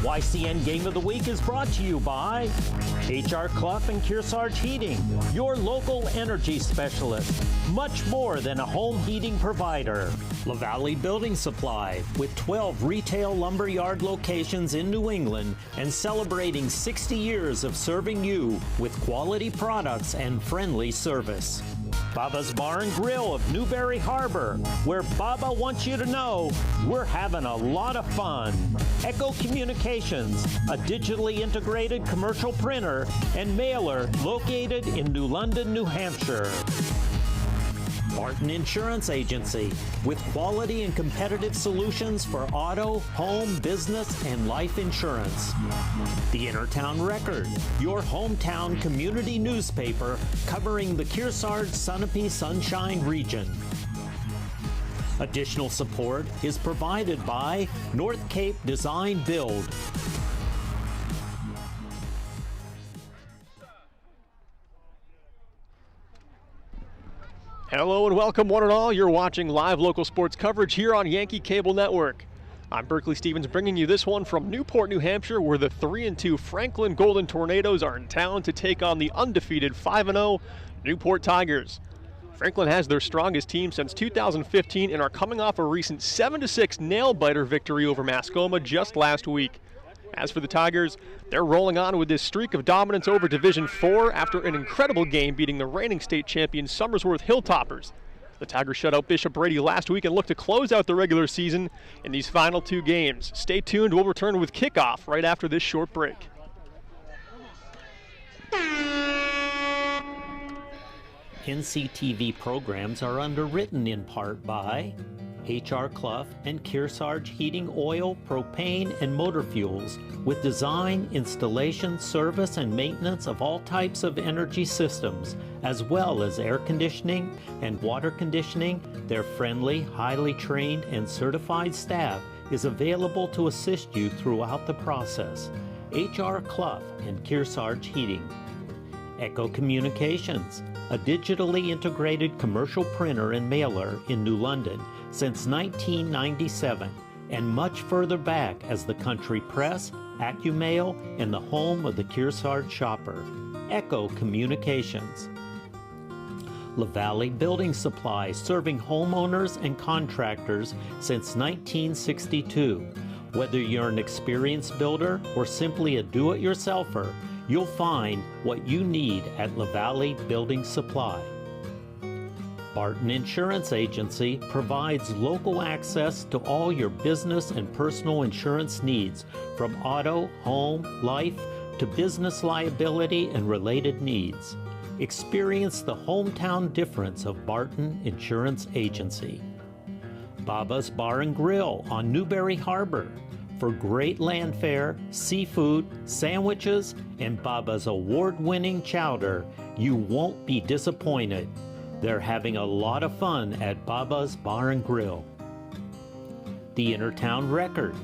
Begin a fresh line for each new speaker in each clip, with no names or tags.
YCN Game of the Week is brought to you by H.R. Clough and Kearsarge Heating, your local energy specialist. Much more than a home heating provider. LaValle Building Supply, with 12 retail lumberyard locations in New England and celebrating 60 years of serving you with quality products and friendly service. Baba's Bar and Grill of Newberry Harbor, where Baba wants you to know we're having a lot of fun. Echo Communications, a digitally integrated commercial printer and mailer located in New London, New Hampshire. Barton Insurance Agency, with quality and competitive solutions for auto, home, business, and life insurance. The Innertown Record, your hometown community newspaper covering the Kearsarge, Sunapee, Sunshine region. Additional support is provided by North Cape Design Build.
Hello and welcome one and all. You're watching live local sports coverage here on Yankee Cable Network. I'm Berkeley Stevens bringing you this one from Newport, New Hampshire, where the 3-2 Franklin Golden Tornadoes are in town to take on the undefeated 5-0 Newport Tigers. Franklin has their strongest team since 2015 and are coming off a recent 7-6 nail-biter victory over Mascoma just last week. As for the Tigers, they're rolling on with this streak of dominance over Division 4 after an incredible game beating the reigning state champion Somersworth Hilltoppers. The Tigers shut out Bishop Brady last week and look to close out the regular season in these final two games. Stay tuned, we'll return with kickoff right after this short break.
NCTV programs are underwritten in part by H.R. Clough and Kearsarge Heating Oil, Propane, and Motor Fuels, with design, installation, service, and maintenance of all types of energy systems, as well as air conditioning and water conditioning. Their friendly, highly trained, and certified staff is available to assist you throughout the process. H.R. Clough and Kearsarge Heating. Echo Communications, a digitally integrated commercial printer and mailer in New London since 1997, and much further back as the Country Press, AccuMail, and the home of the Kearsarge shopper. Echo Communications. LaValle Building Supply, serving homeowners and contractors since 1962. Whether you're an experienced builder or simply a do-it-yourselfer, you'll find what you need at LaValle Building Supply. Barton Insurance Agency provides local access to all your business and personal insurance needs, from auto, home, life, to business liability and related needs. Experience the hometown difference of Barton Insurance Agency. Baba's Bar and Grill on Newberry Harbor, for great land fare, seafood, sandwiches, and Baba's award-winning chowder. You won't be disappointed. They're having a lot of fun at Baba's Bar and Grill. The Innertown Record,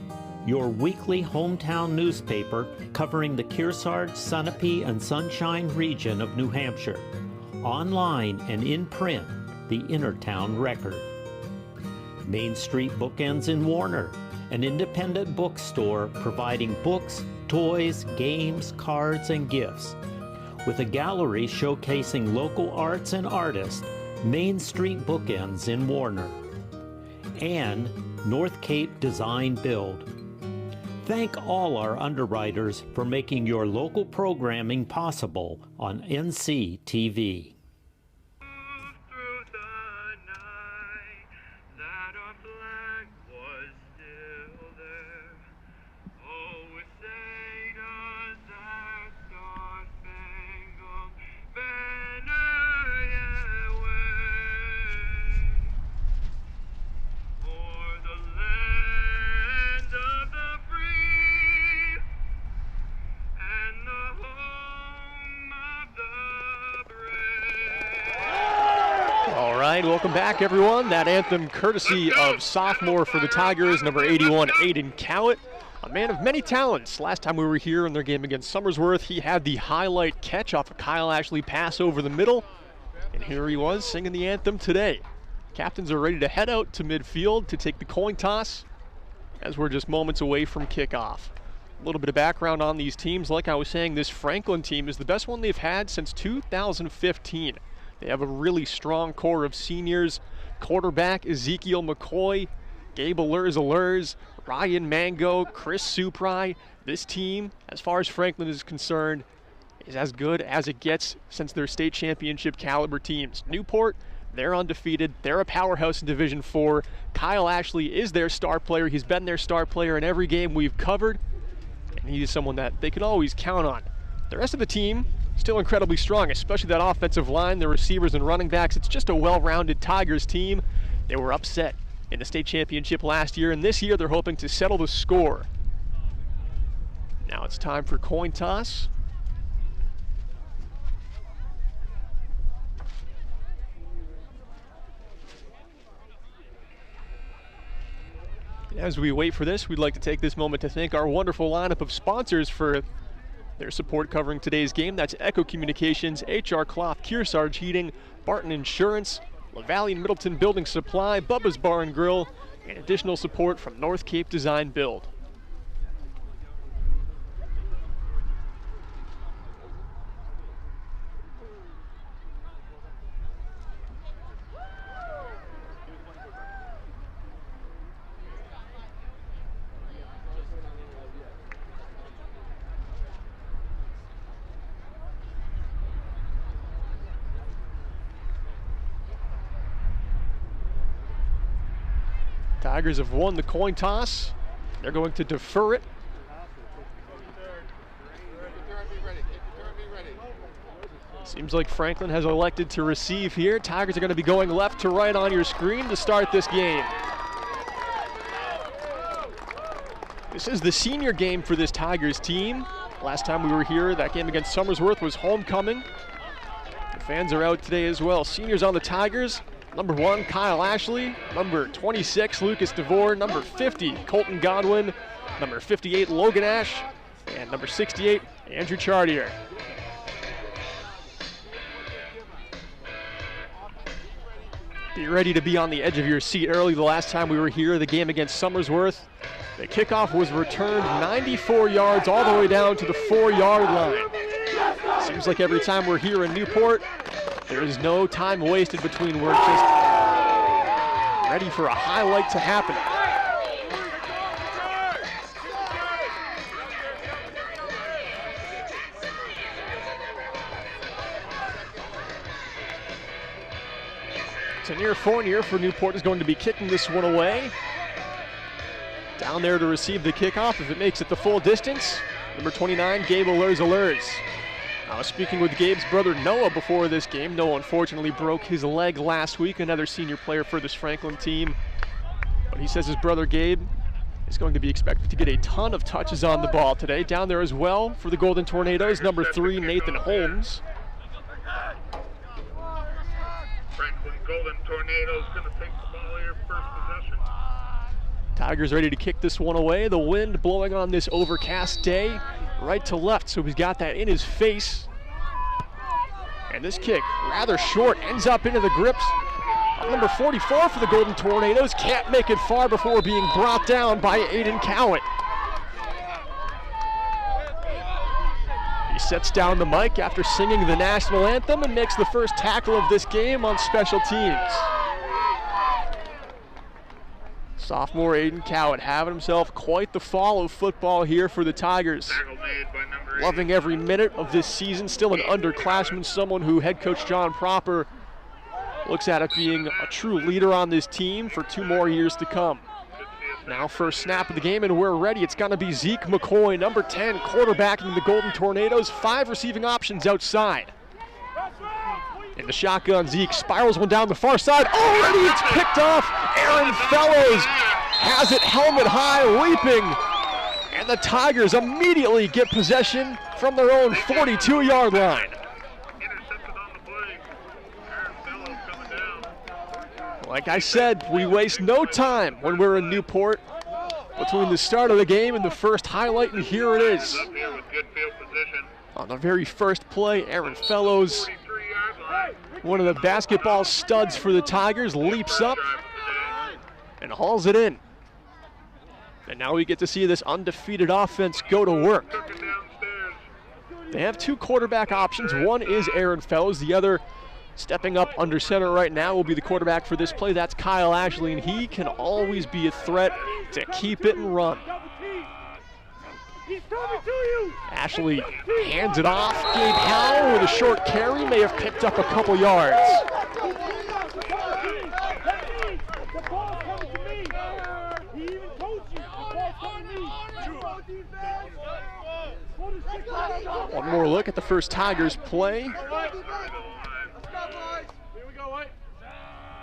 your weekly hometown newspaper covering the Kearsarge, Sunapee, and Sunshine region of New Hampshire. Online and in print, the Innertown Record. Main Street Bookends in Warner, an independent bookstore providing books, toys, games, cards, and gifts. With a gallery showcasing local arts and artists, Main Street Bookends in Warner. And North Cape Design Build. Thank all our underwriters for making your local programming possible on NCTV.
Welcome back, everyone. That anthem courtesy of sophomore for the Tigers, number 81, Aiden Cowett, a man of many talents. Last time we were here in their game against Somersworth, he had the highlight catch off a Kyle Ashley pass over the middle, and here he was singing the anthem today. Captains are ready to head out to midfield to take the coin toss as we're just moments away from kickoff. A little bit of background on these teams. Like I was saying, this Franklin team is the best one they've had since 2015. They have a really strong core of seniors. Quarterback Ezekiel McCoy, Gabe Allers, Ryan Mango, Chris Supri. This team, as far as Franklin is concerned, is as good as it gets since they're state championship caliber teams. Newport, they're undefeated. They're a powerhouse in Division 4. Kyle Ashley is their star player. He's been their star player in every game we've covered, and he is someone that they can always count on. The rest of the team, still incredibly strong, especially that offensive line, the receivers and running backs. It's just a well-rounded Tigers team. They were upset in the state championship last year, and this year they're hoping to settle the score. Now it's time for coin toss. As we wait for this, we'd like to take this moment to thank our wonderful lineup of sponsors for their support covering today's game. That's Echo Communications, HR Cloth, Kearsarge Heating, Barton Insurance, LaValle Middleton Building Supply, Bubba's Bar and Grill, and additional support from North Cape Design Build. Tigers have won the coin toss. They're going to defer it. Seems like Franklin has elected to receive here. Tigers are going to be going left to right on your screen to start this game. This is the senior game for this Tigers team. Last time we were here, that game against Somersworth was homecoming. The fans are out today as well. Seniors on the Tigers. Number 1, Kyle Ashley. Number 26, Lucas DeVore. Number 50, Colton Godwin. Number 58, Logan Ash. And number 68, Andrew Chartier. Be ready to be on the edge of your seat early. The last time we were here, the game against Somersworth, the kickoff was returned 94 yards all the way down to the 4-yard line. Seems like every time we're here in Newport, there is no time wasted between. We're just ready for a highlight to happen. Tanier Fournier for Newport is going to be kicking this one away. Down there to receive the kickoff if it makes it the full distance. Number 29, Gabe Allers. I was speaking with Gabe's brother Noah before this game. Noah unfortunately broke his leg last week, another senior player for this Franklin team. But he says his brother Gabe is going to be expected to get a ton of touches on the ball today. Down there as well for the Golden Tornadoes, number 3, Nathan Holmes.
Franklin Golden Tornadoes going to take the ball here, first possession.
Tigers ready to kick this one away. The wind blowing on this overcast day. Right to left, so he's got that in his face. And this kick, rather short, ends up into the grips of number 44 for the Golden Tornadoes. Can't make it far before being brought down by Aiden Cowitt. He sets down the mic after singing the national anthem and makes the first tackle of this game on special teams. Sophomore Aiden Cowitt having himself quite the fall of football here for the Tigers. Loving every minute of this season. Still an underclassman, someone who head coach John Proper looks at it being a true leader on this team for 2 more years to come. Now first snap of the game, and we're ready. It's going to be Zeke McCoy, number 10, quarterbacking the Golden Tornadoes. 5 receiving options outside. In the shotgun, Zeke spirals one down the far side. Already it's picked off. Aaron Fellows has it helmet high, leaping. And the Tigers immediately get possession from their own 42-yard line. Like I said, we waste no time when we're in Newport. Between the start of the game and the first highlight, and here it is. On the very first play, Aaron Fellows, one of the basketball studs for the Tigers, leaps up and hauls it in. And now we get to see this undefeated offense go to work. They have two quarterback options. One is Aaron Fellows. The other, stepping up under center right now, will be the quarterback for this play. That's Kyle Ashley, and he can always be a threat to keep it and run. Ashley hands it off. Gabe Howell with a short carry, may have picked up a couple yards. One more look at the first Tigers play.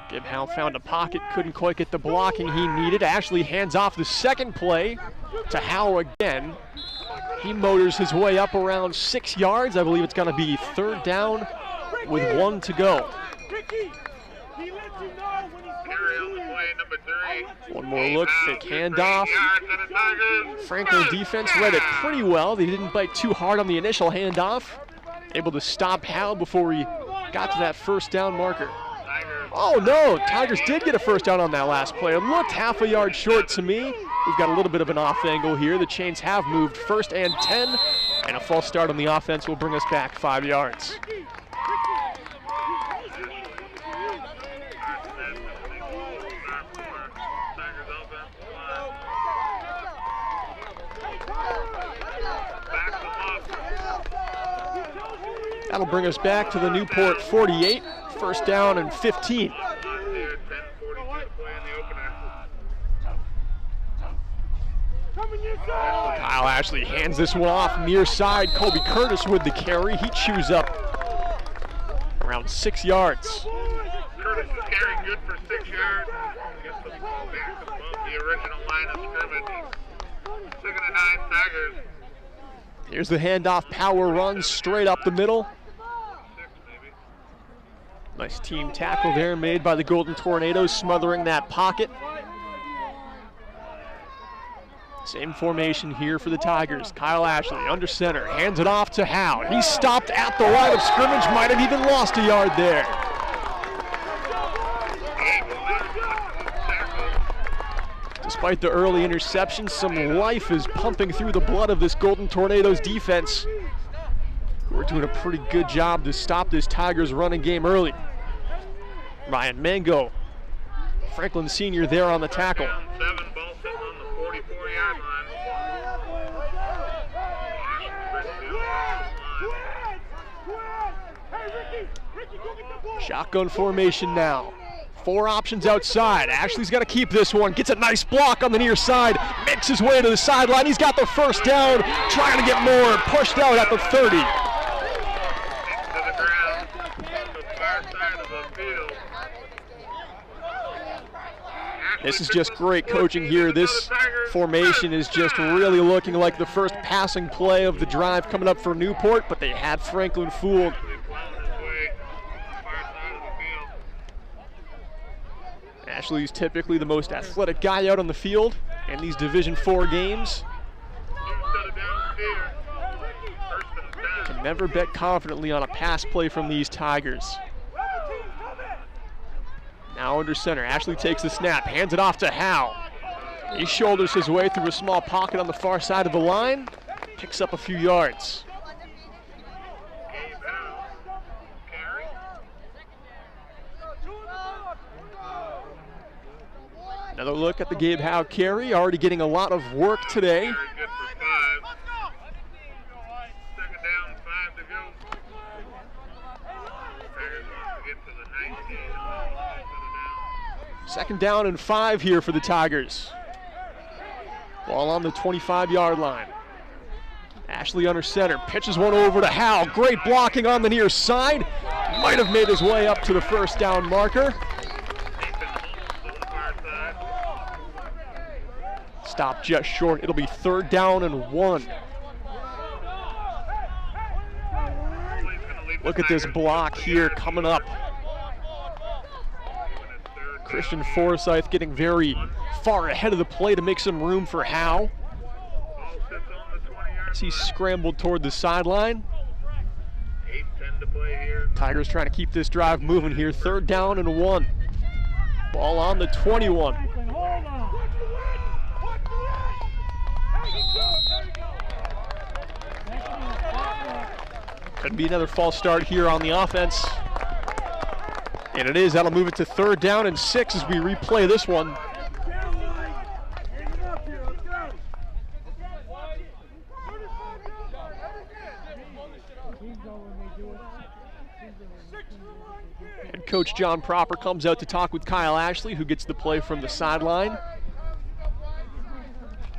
Gabe Howell found a pocket, couldn't quite get the blocking he needed. Ashley hands off the second play to Howell again. He motors his way up around 6 yards. I believe it's going to be third down with 1 to go. One more look, fake handoff. Franklin defense read it pretty well. They didn't bite too hard on the initial handoff. Able to stop Howell before he got to that first down marker. Oh no, Tigers did get a first down on that last play. It looked half a yard short to me. We've got a little bit of an off angle here. The chains have moved 1st and 10, and a false start on the offense will bring us back 5 yards. That'll bring us back to the Newport 48, 1st down and 15. Kyle Ashley hands this one off near side. Colby Curtis with the carry. He chews up around 6 yards.
Curtis is carrying good for 6 yards. Gets the ball back above the original line of scrimmage. 2nd and 9 Tigers.
Here's the handoff power run straight up the middle. Nice team tackle there made by the Golden Tornadoes, smothering that pocket. Same formation here for the Tigers. Kyle Ashley under center, hands it off to Howe. He stopped at the line of scrimmage, might have even lost a yard there. Despite the early interception, some life is pumping through the blood of this Golden Tornadoes defense. We're doing a pretty good job to stop this Tigers running game early. Ryan Mango, Franklin Sr. there on the tackle. Shotgun formation now. 4 options outside. Ashley's got to keep this one. Gets a nice block on the near side. Makes his way to the sideline. He's got the first down. Trying to get more. Pushed out at the 30. This is just great coaching here. This formation is just really looking like the first passing play of the drive coming up for Newport, but they had Franklin fooled. Ashley's typically the most athletic guy out on the field in these Division IV games. Can never bet confidently on a pass play from these Tigers. Now under center, Ashley takes the snap, hands it off to Howe. He shoulders his way through a small pocket on the far side of the line, picks up a few yards. Another look at the Gabe Howe carry, already getting a lot of work today. Second down and 5 here for the Tigers. Ball on the 25-yard line. Ashley under center, pitches one over to Howe. Great blocking on the near side. Might have made his way up to the first down marker. Stop just short. It'll be 3rd down and 1. Look at this block here coming up. Christian Forsyth getting very far ahead of the play to make some room for Howe. As he scrambled toward the sideline. Tigers trying to keep this drive moving here. 3rd down and 1. Ball on the 21. Could be another false start here on the offense. And it is. That'll move it to 3rd down and 6 as we replay this one. Head coach John Proper comes out to talk with Kyle Ashley, who gets the play from the sideline.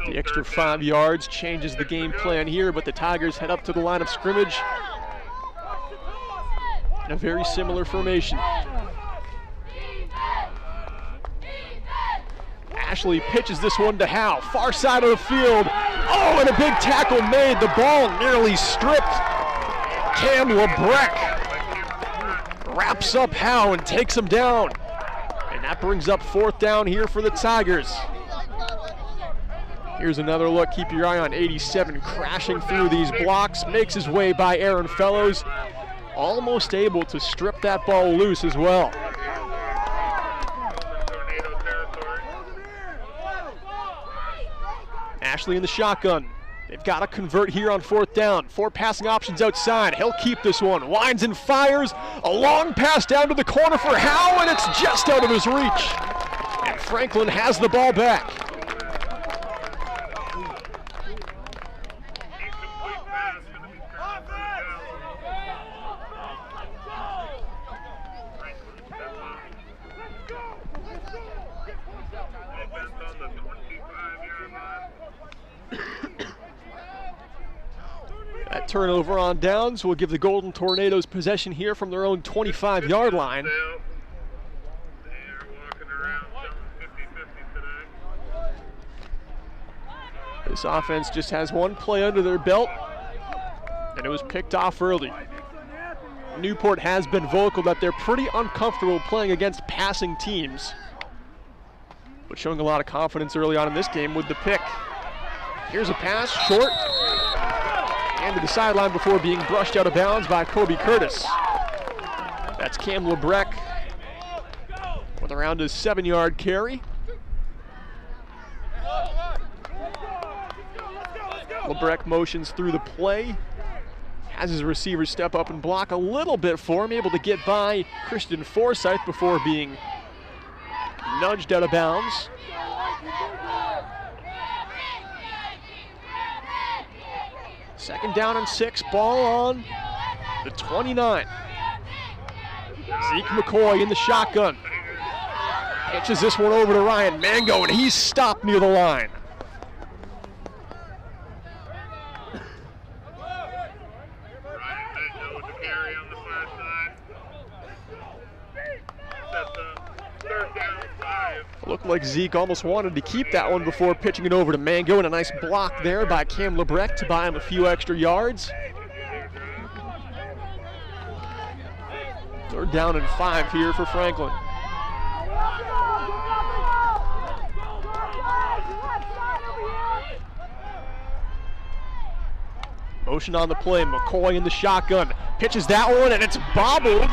The extra 5 yards changes the game plan here, but the Tigers head up to the line of scrimmage in a very similar formation. Ashley pitches this one to Howe, far side of the field. Oh, and a big tackle made. The ball nearly stripped. Cam Lebrecht wraps up Howe and takes him down. And that brings up 4th down here for the Tigers. Here's another look. Keep your eye on 87 crashing through these blocks. Makes his way by Aaron Fellows. Almost able to strip that ball loose as well. Ashley in the shotgun. They've got to convert here on 4th down. 4 passing options outside. He'll keep this one. Winds and fires. A long pass down to the corner for Howe, and it's just out of his reach. And Franklin has the ball back. That turnover on downs will give the Golden Tornadoes possession here from their own 25-yard line. This offense just has one play under their belt, and it was picked off early. Newport has been vocal that they're pretty uncomfortable playing against passing teams, but showing a lot of confidence early on in this game with the pick. Here's a pass, short, and to the sideline before being brushed out of bounds by Kobe Curtis. That's Cam Lebrecht with around his 7-yard carry. Lebrecht motions through the play, has his receivers step up and block a little bit for him, able to get by Christian Forsyth before being nudged out of bounds. Second down and 6, ball on the 29. Zeke McCoy in the shotgun. Pitches this one over to Ryan Mango, and he's stopped near the line. Looked like Zeke almost wanted to keep that one before pitching it over to Mango, and a nice block there by Cam Lebrecht to buy him a few extra yards. 3rd down and 5 here for Franklin. Motion on the play, McCoy in the shotgun. Pitches that one, and it's bobbled.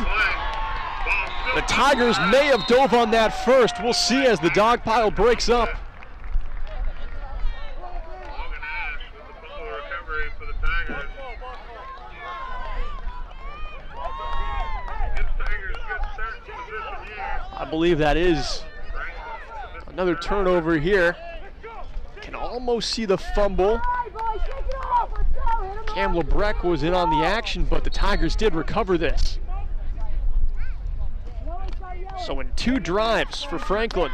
The Tigers may have dove on that first. We'll see as the dog pile breaks up. I believe that is another turnover here. Can almost see the fumble. Cam Lebrecht was in on the action, but the Tigers did recover this. So in 2 drives for Franklin,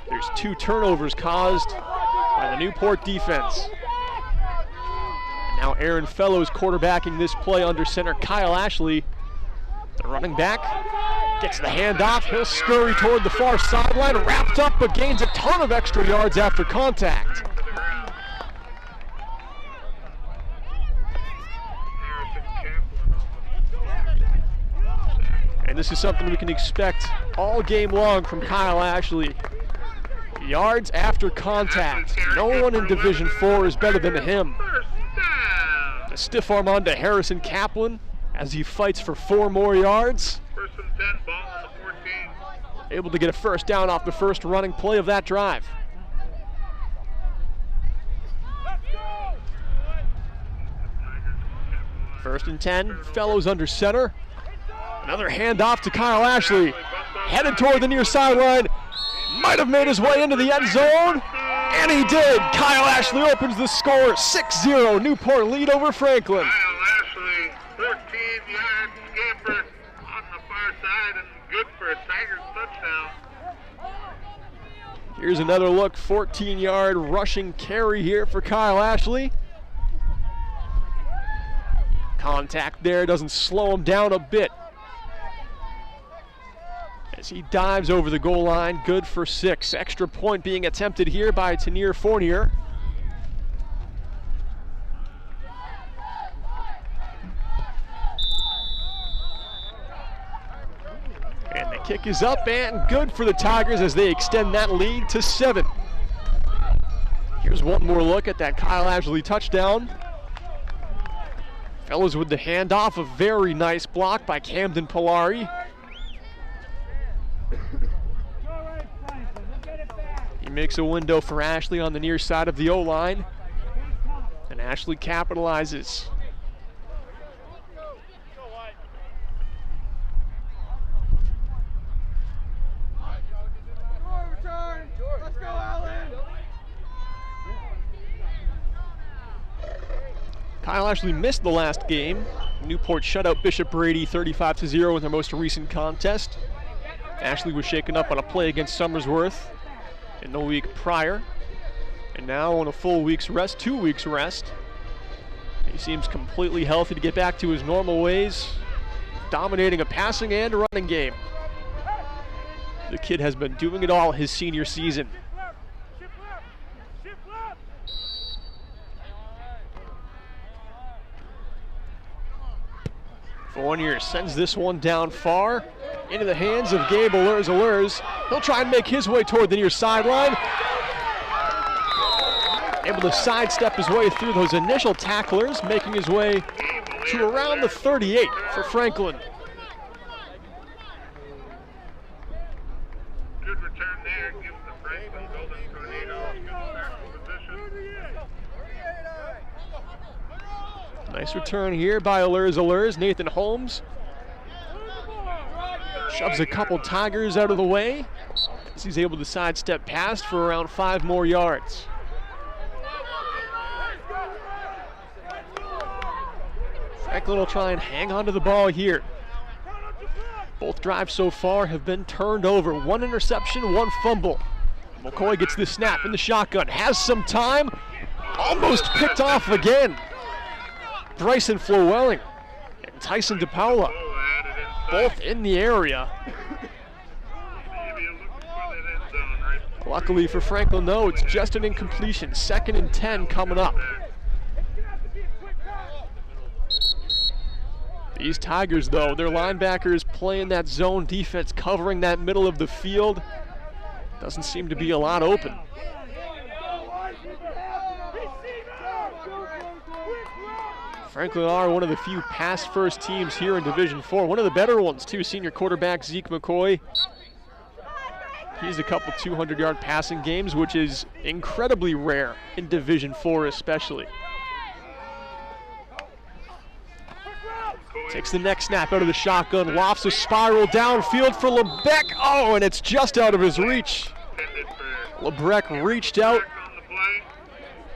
there's 2 turnovers caused by the Newport defense. And now Aaron Fellows quarterbacking this play under center Kyle Ashley. The running back gets the handoff. He'll scurry toward the far sideline, wrapped up, but gains a ton of extra yards after contact. And this is something we can expect all game long from Kyle Ashley. Yards after contact. No one in Division 4 is better than him. A stiff arm onto Harrison Kaplan as he fights for 4 more yards.
1st and 10, ball on the 14.
Able to get a first down off the first running play of that drive. First and 10, Fellows under center. Another handoff to Kyle Ashley. Headed toward the near sideline. Might have made his way into the end zone. And he did. Kyle Ashley opens the score. 6-0 Newport lead over Franklin.
Kyle Ashley, 14-yard scamper on the far side and good for a Tigers touchdown.
Here's another look. 14-yard rushing carry here for Kyle Ashley. Contact there doesn't slow him down a bit as he dives over the goal line. Good for 6. Extra point being attempted here by Tanier Fournier. And the kick is up and good for the Tigers as they extend that lead to 7. Here's one more look at that Kyle Ashley touchdown. Fellows with the handoff, a very nice block by Camden Polari. He makes a window for Ashley on the near side of the O-line, and Ashley capitalizes. Kyle Ashley missed the last game. Newport shut out Bishop Brady 35-0 in their most recent contest. Ashley was shaken up on a play against Somersworth in the week prior. And now on a full week's rest, 2 weeks rest. He seems completely healthy to get back to his normal ways, dominating a passing and a running game. The kid has been doing it all his senior season. Fournier sends this one down far into the hands of Gabe Allers. He'll try and make his way toward the near sideline. Able to sidestep his way through those initial tacklers, making his way to around the 38 for Franklin.
Good return there, gives the Franklin Golden Tornado a good starting position.
Nice return here by Allers. Nathan Holmes shoves a couple Tigers out of the way as he's able to sidestep past for around 5 more yards. Franklin will try and hang on to the ball here. Both drives so far have been turned over. 1 interception, 1 fumble. McCoy gets the snap in the shotgun, has some time, almost picked off again. Bryson Flowelling and Tyson DePaula, both in the area. Luckily for Franklin, though, it's just an incompletion. 2nd and 10 coming up. These Tigers, though, their linebackers playing that zone defense, covering that middle of the field. Doesn't seem to be a lot open. Franklin are one of the few pass-first teams here in Division 4. One of the better ones, too. Senior quarterback Zeke McCoy. He's a couple 200-yard passing games, which is incredibly rare in Division 4 especially. Takes the next snap out of the shotgun, lofts a spiral downfield for LeBeck. Oh, and it's just out of his reach. LeBeck reached out,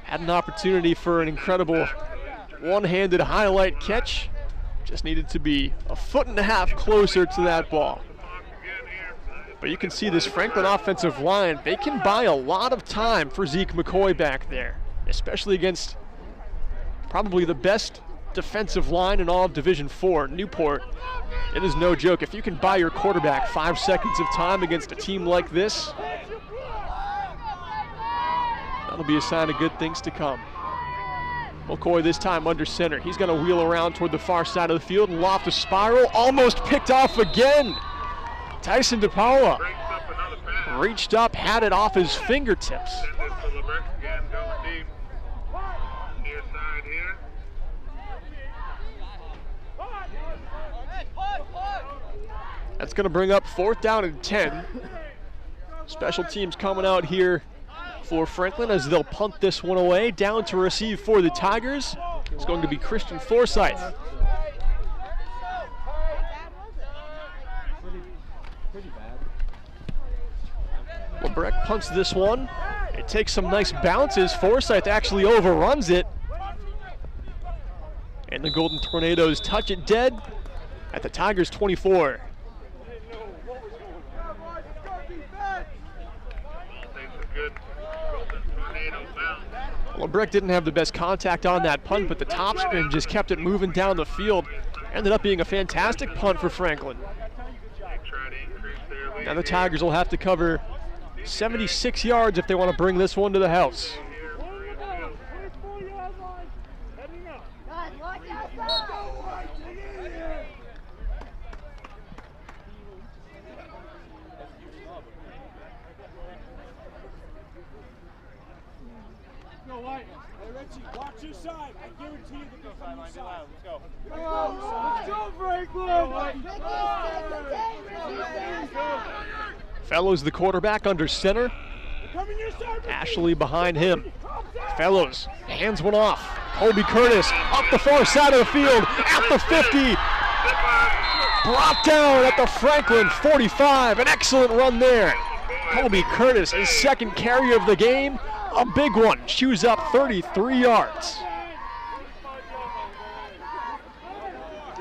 had an opportunity for an incredible one-handed highlight catch. Just needed to be a 1.5 feet closer to that ball. But you can see this Franklin offensive line, they can buy a lot of time for Zeke McCoy back there, especially against probably the best defensive line in all of Division 4, Newport. It is no joke. If you can buy your quarterback 5 seconds of time against a team like this, that'll be a sign of good things to come. McCoy this time under center. He's going to wheel around toward the far side of the field and loft a spiral. Almost picked off again. Tyson DePaula reached up, had it off his fingertips. That's going to bring up 4th down and 10. Special teams coming out here for Franklin as they'll punt this one away. Down to receive for the Tigers is going to be Christian Forsyth. Lebrecht punts this one. It takes some nice bounces. Forsyth actually overruns it. And the Golden Tornadoes touch it dead at the Tigers' 24. Lebrecht didn't have the best contact on that punt, but the topspin just kept it moving down the field. Ended up being a fantastic punt for Franklin. Now the Tigers will have to cover 76 yards if they want to bring this one to the house.
Watch your side. I guarantee you they'll come your side. Let's go. Let's go, Franklin.
Fellows, the quarterback, under center. Ashley behind him. Fellows hands one off. Colby Curtis up the far side of the field at the 50. Brought down at the Franklin 45. An excellent run there. Colby Curtis, his second carry of the game. A big one, chews up 33 yards.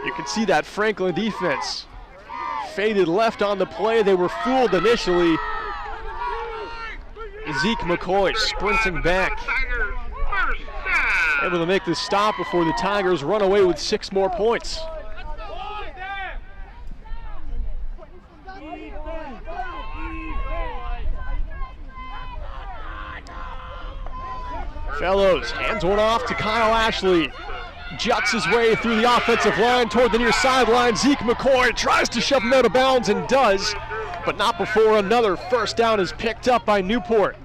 You can see that Franklin defense faded left on the play. They were fooled initially. Zeke McCoy sprinting back, able to make the stop before the Tigers run away with 6 more points. Fellows hands one off to Kyle Ashley. Juts his way through the offensive line toward the near sideline. Zeke McCoy tries to shove him out of bounds and does, but not before another first down is picked up by Newport.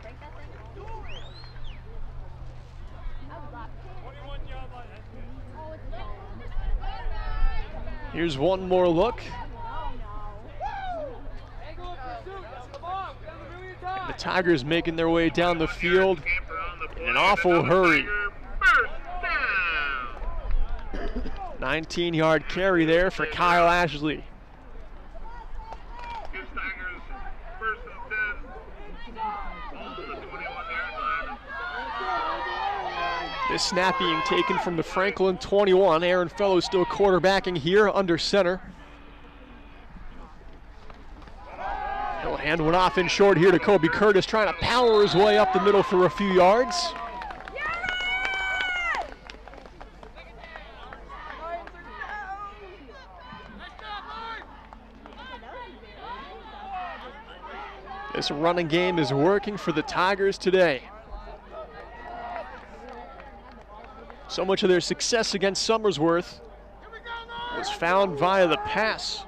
Here's one more look. And the Tigers making their way down the field in an awful hurry. 19-yard carry there for Kyle Ashley. This snap being taken from the Franklin 21. Aaron Fellows still quarterbacking here under center. He'll hand one off in short here to Colby Curtis, trying to power his way up the middle for a few yards. This running game is working for the Tigers today. So much of their success against Somersworth was found via the pass.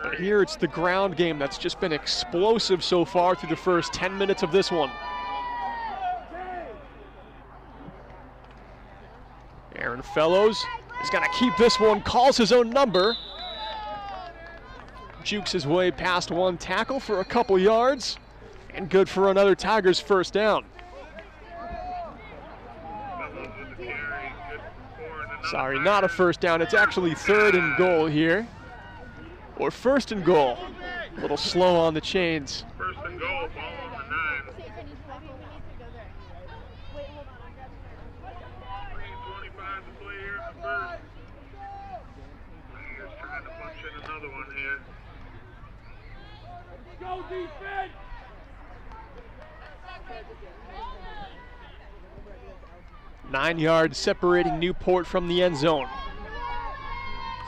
But here it's the ground game that's just been explosive so far through the first 10 minutes of this one. Aaron Fellows is going to keep this one, calls his own number. Jukes his way past one tackle for a couple yards, and good for another Tigers first down. Sorry, not a first down. It's actually 3rd and goal here. Or 1st and goal. A little slow on the chains.
1st and goal, ball on the 9. 3:25 to play here in the first. Tigers trying to punch in another one here. Go defense!
Nine yards separating Newport from the end zone.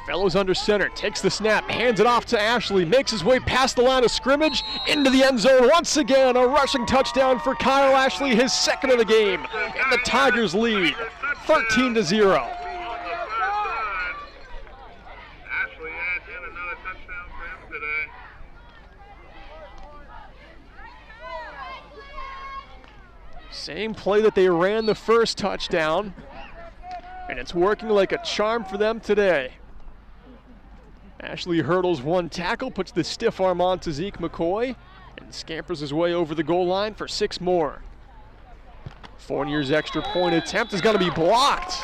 Fellows under center, takes the snap, hands it off to Ashley, makes his way past the line of scrimmage, into the end zone once again. A rushing touchdown for Kyle Ashley, his 2nd of the game, and the Tigers lead 13-0.
Ashley adds in another touchdown for him today.
Same play that they ran the first touchdown, and it's working like a charm for them today. Ashley hurdles one tackle, puts the stiff arm on to Zeke McCoy, and scampers his way over the goal line for 6 more. Fournier's extra point attempt is going to be blocked.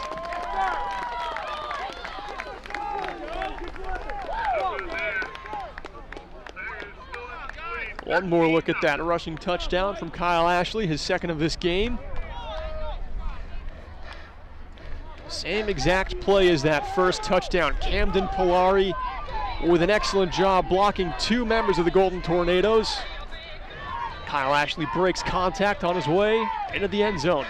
One more look at that rushing touchdown from Kyle Ashley, his second of this game. Same exact play as that first touchdown. Camden Polari with an excellent job blocking two members of the Golden Tornadoes. Kyle Ashley breaks contact on his way into the end zone.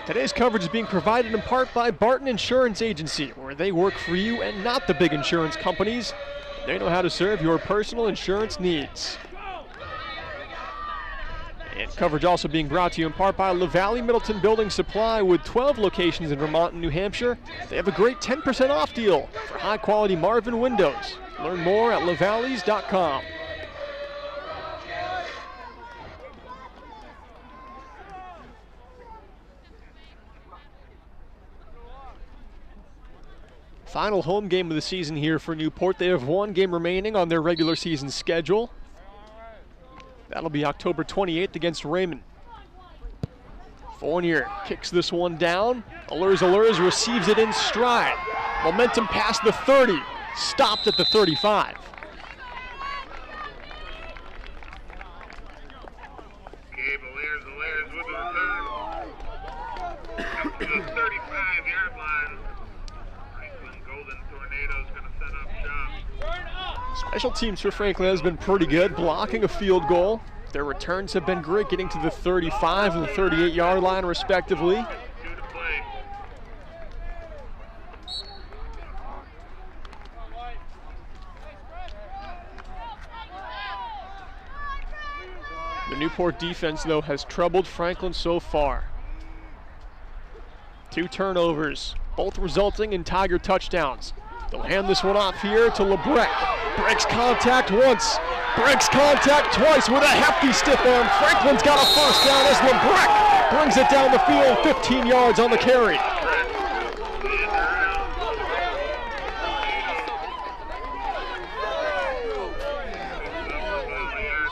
Today's coverage is being provided in part by Barton Insurance Agency, where they work for you and not the big insurance companies. They know how to serve your personal insurance needs. And coverage also being brought to you in part by LaValle Middleton Building Supply, with 12 locations in Vermont and New Hampshire. They have a great 10% off deal for high-quality Marvin windows. Learn more at lavalleys.com. Final home game of the season here for Newport. They have one game remaining on their regular season schedule. That'll be October 28th against Raymond. Fournier kicks this one down. Allures receives it in stride. Momentum past the 30, stopped at the 35.
Gabe Allures with the return. Comes to the 35-yard line. Franklin Golden Tornadoes going to set up shop.
Special teams for Franklin has been pretty good, blocking a field goal. Their returns have been great, getting to the 35 and the 38-yard line respectively.
2 to play.
The Newport defense, though, has troubled Franklin so far. 2 turnovers, both resulting in Tiger touchdowns. They'll hand this one off here to LeBrecq. Breaks contact once, breaks contact twice with a hefty stiff arm. Franklin's got a first down as LeBrecq brings it down the field, 15 yards on the carry.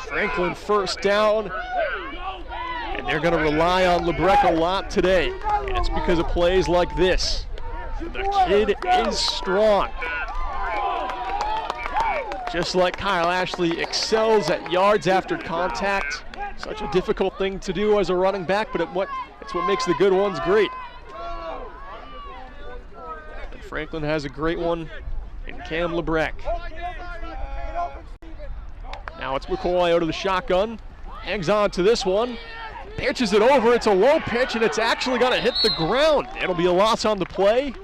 Franklin first down, and they're going to rely on LeBrecq a lot today. And it's because of plays like this. The kid is strong. Just like Kyle Ashley excels at yards after contact. Such a difficult thing to do as a running back, but it's what makes the good ones great. And Franklin has a great one in Cam LeBrecq. Now it's McCoy out of the shotgun. Hangs on to this one. Pitches it over. It's a low pitch, and it's actually going to hit the ground. It'll be a loss on the play.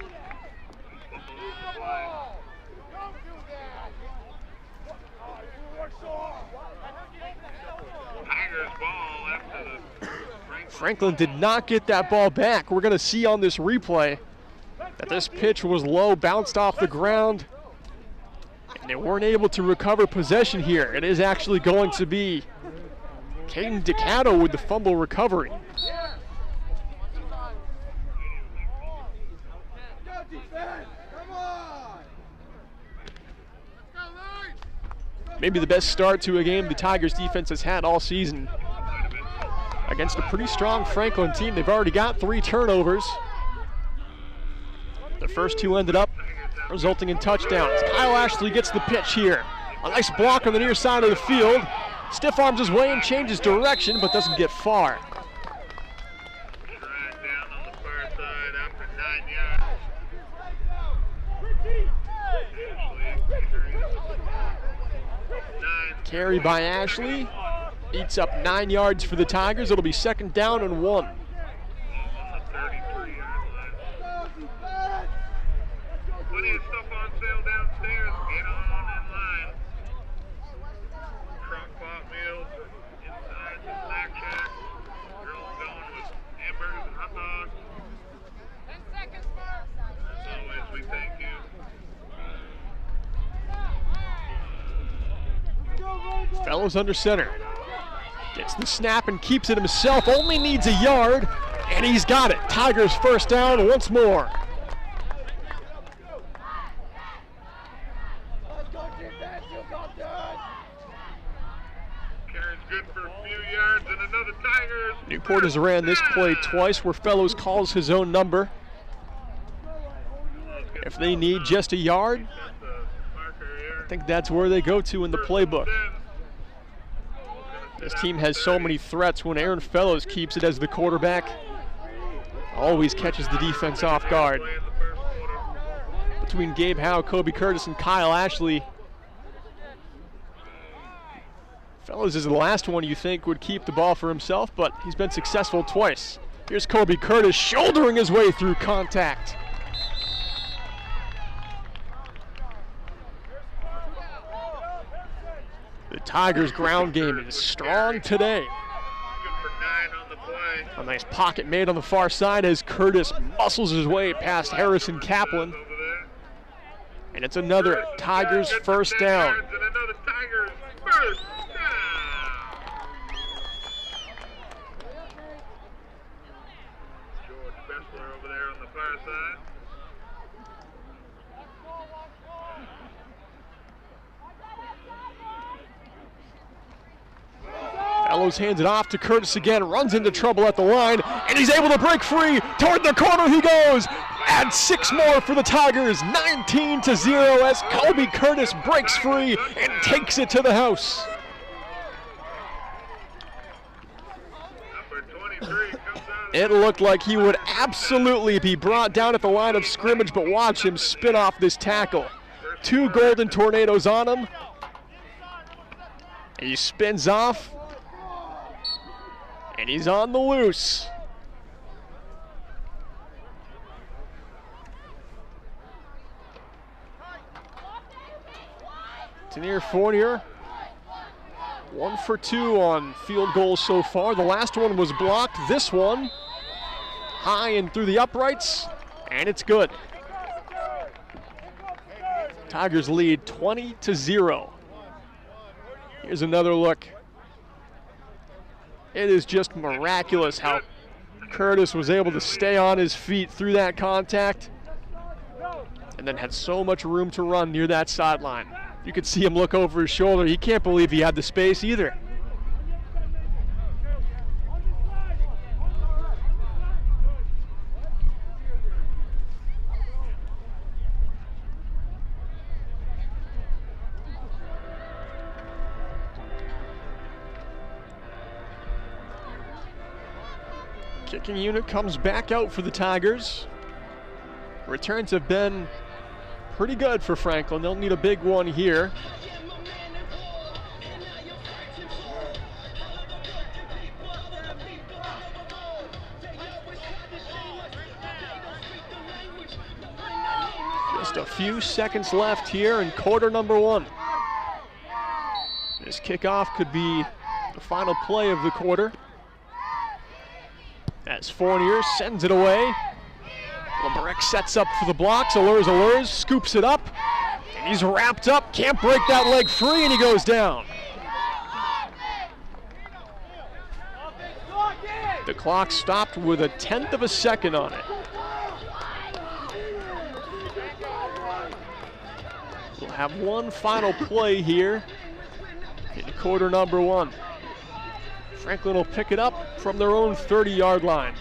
Franklin did not get that ball back. We're going to see on this replay that this pitch was low, bounced off the ground, and they weren't able to recover possession here. It is actually going to be Caden DeCato with the fumble recovery. Maybe the best start to a game the Tigers defense has had all season. Against a pretty strong Franklin team. They've already got 3 turnovers. The first 2 ended up resulting in touchdowns. Kyle Ashley gets the pitch here. A nice block on the near side of the field. Stiff arms his way and changes direction, but doesn't get far.
Drag down on the far side after 9 yards.
Carry by Ashley. Eats up 9 yards for the Tigers. It'll be 2nd down and 1.
On the 33-yard line. Plenty of stuff on sale downstairs. Get on in line. Crock pot meals inside the snack shack. Girls going with hamburgers and hot dogs.
10 seconds, Mark.
As always, we thank you.
Fellows under center. Gets the snap and keeps it himself. Only needs a yard, and he's got it. Tigers first down once more.
good for a few yards, and another Tigers.
Newport has ran this play twice where Fellows calls his own number. If they need just a yard, I think that's where they go to in the playbook. This team has so many threats. When Aaron Fellows keeps it as the quarterback, always catches the defense off guard. Between Gabe Howe, Kobe Curtis, and Kyle Ashley, Fellows is the last one you think would keep the ball for himself, but he's been successful twice. Here's Kobe Curtis shouldering his way through contact. The Tigers' ground game is strong today. A nice pocket made on the far side as Curtis muscles his way past Harrison Kaplan. And it's another Tigers first down. Fellows hands it off to Curtis again, runs into trouble at the line, and he's able to break free. Toward the corner he goes. Add 6 more for the Tigers, 19-0 as Kobe Curtis breaks free and takes it to the house. It looked like he would absolutely be brought down at the line of scrimmage, but watch him spin off this tackle. 2 Golden Tornadoes on him. And he spins off. And he's on the loose. Tanier Fournier, 1 for 2 on field goals so far. The last one was blocked. This one, high and through the uprights, and it's good. Tigers lead 20-0. Here's another look. It is just miraculous how Curtis was able to stay on his feet through that contact and then had so much room to run near that sideline. You could see him look over his shoulder. He can't believe he had the space either. Kicking unit comes back out for the Tigers. Returns have been pretty good for Franklin. They'll need a big one here. Just a few seconds left here in quarter number 1. This kickoff could be the final play of the quarter, as Fournier sends it away. Lebrec sets up for the blocks. Allures, scoops it up. And he's wrapped up, can't break that leg free, and he goes down. The clock stopped with a 1/10 of a second on it. We'll have one final play here in quarter number 1. Franklin will pick it up from their own 30-yard line.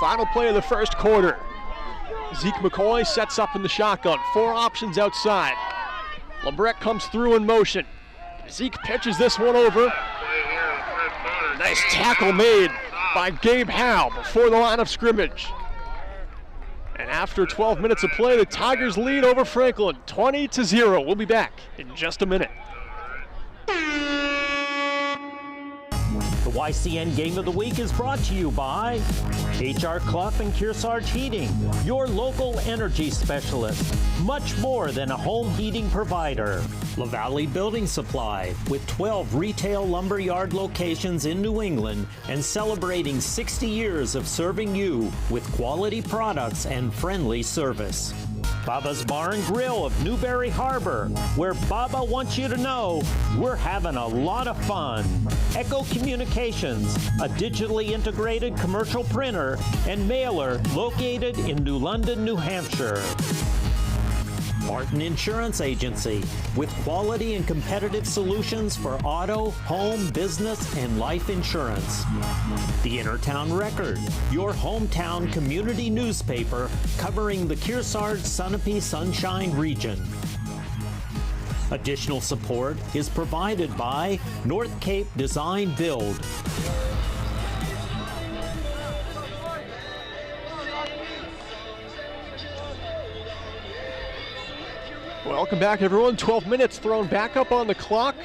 Final play of the first quarter. Zeke McCoy sets up in the shotgun. 4 options outside. Lebrec comes through in motion. Zeke pitches this one over. Nice tackle made by Gabe Howe before the line of scrimmage. And after 12 minutes of play, the Tigers lead over Franklin, 20-0. We'll be back in just a minute.
The YCN Game of the Week is brought to you by HR Clough and Kearsarge Heating, your local energy specialist. Much more than a home heating provider. La Valley Building Supply, with 12 retail lumberyard locations in New England and celebrating 60 years of serving you with quality products and friendly service. Baba's Bar and Grill of Newberry Harbor, where Baba wants you to know we're having a lot of fun. Echo Communications, a digitally integrated commercial printer and mailer located in New London, New Hampshire. Martin Insurance Agency, with quality and competitive solutions for auto, home, business, and life insurance. The Innertown Record, your hometown community newspaper covering the Kearsarge Sunapee Sunshine region. Additional support is provided by North Cape Design Build.
Welcome back, everyone. 12 minutes thrown back up on the clock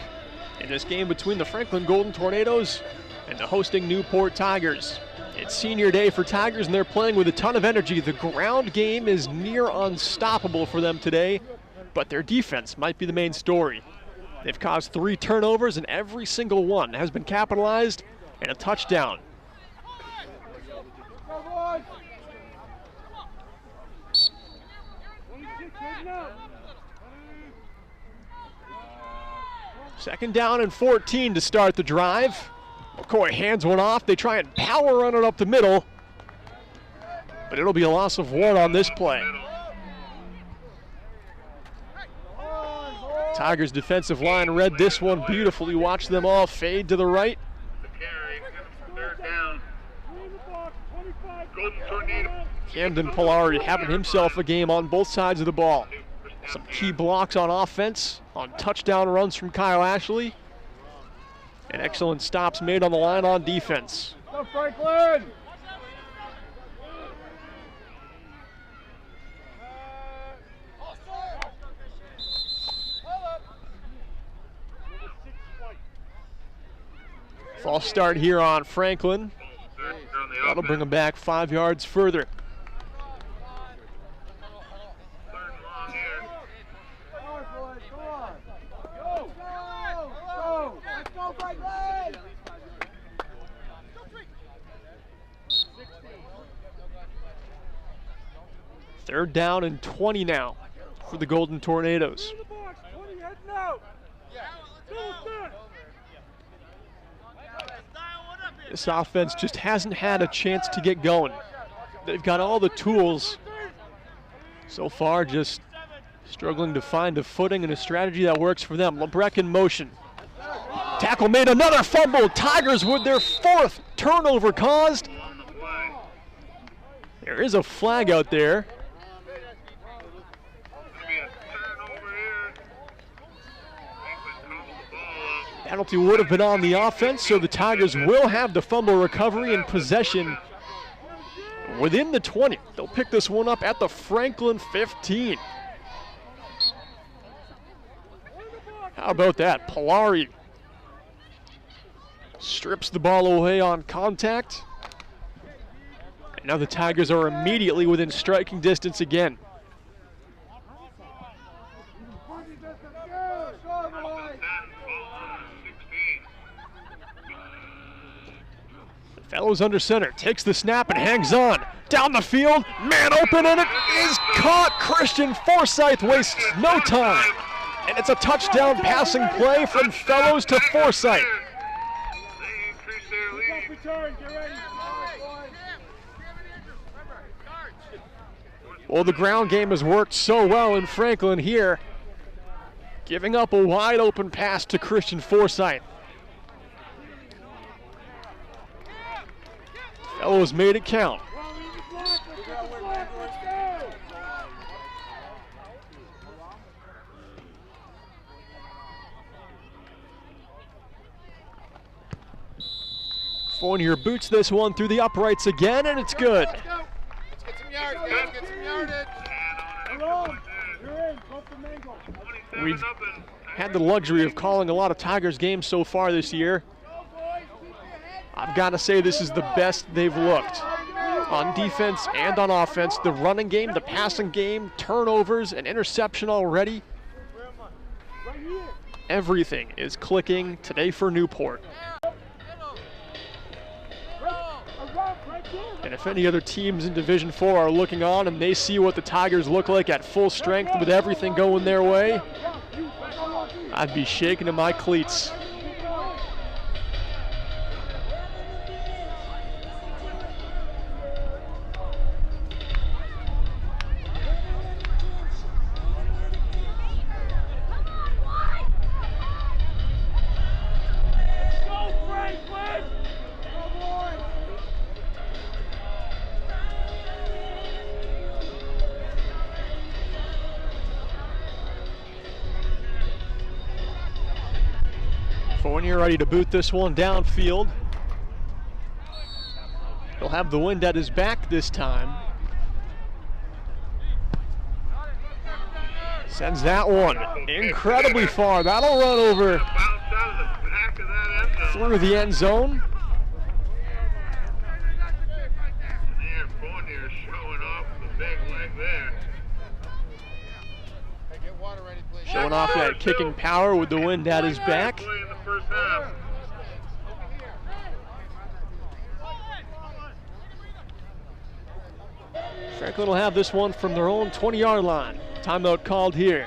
in this game between the Franklin Golden Tornadoes and the hosting Newport Tigers. It's senior day for Tigers, and they're playing with a ton of energy. The ground game is near unstoppable for them today, but their defense might be the main story. They've caused 3 turnovers, and every single one has been capitalized and a touchdown. Second down and 14 to start the drive. McCoy hands one off. They try and power run it up the middle, but it'll be a loss of 1 on this play. Tigers defensive line read this one beautifully. Watch them all fade to the right.
Third down. Golden Tornado.
Camden Polari having himself a game on both sides of the ball. Some key blocks on offense, on touchdown runs from Kyle Ashley, and excellent stops made on the line on defense.
Go Franklin!
False start here on Franklin. That'll bring them back 5 yards further. Third down and 20 now for the Golden Tornadoes. This offense just hasn't had a chance to get going. They've got all the tools. So far, just struggling to find a footing and a strategy that works for them. LeBrecq in motion. Tackle made, another fumble. Tigers with their 4th turnover caused. There is a flag out there. Penalty would have been on the offense, so the Tigers will have the fumble recovery and possession within the 20. They'll pick this one up at the Franklin 15. How about that? Polari strips the ball away on contact. And now the Tigers are immediately within striking distance again. Fellows under center, takes the snap and hangs on. Down the field, man open, and it is caught. Christian Forsyth wastes no time. And it's a touchdown passing play from Fellows to Forsyth. Well, the ground game has worked so well in Franklin here, giving up a wide open pass to Christian Forsyth. Fellows made it count. Fournier boots this one through the uprights again, and it's good.
Let's get some yardage. Let's get some yardage.
We've had the luxury of calling a lot of Tigers games so far this year. I've got to say this is the best they've looked. On defense and on offense, the running game, the passing game, turnovers, an interception already. Everything is clicking today for Newport. And if any other teams in Division 4 are looking on and they see what the Tigers look like at full strength with everything going their way, I'd be shaking in my cleats. Fournier ready to boot this one downfield. He'll have the wind at his back this time. Sends that one incredibly far. That'll run over through the end zone.
Fournier showing off the big leg there.
Showing off that kicking power with the wind at his back. Franklin will have this one from their own 20-yard line. Timeout called here.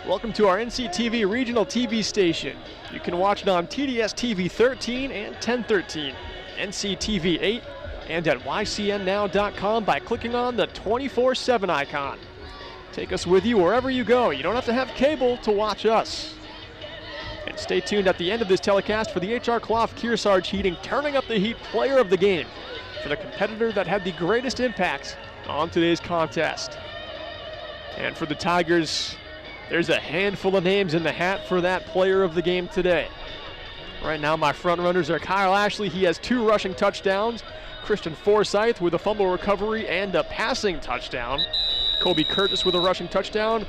Welcome to our NCTV regional TV station. You can watch it on TDS TV 13 and 1013, NCTV 8, and at ycnnow.com by clicking on the 24/7 icon. Take us with you wherever you go. You don't have to have cable to watch us. And stay tuned at the end of this telecast for the H.R. Clough Kearsarge Heating Turning Up the Heat Player of the Game for the competitor that had the greatest impact on today's contest. And for the Tigers, there's a handful of names in the hat for that Player of the Game today. Right now, my front runners are Kyle Ashley. He has 2 rushing touchdowns. Christian Forsyth with a fumble recovery and a passing touchdown. Kobe Curtis with a rushing touchdown.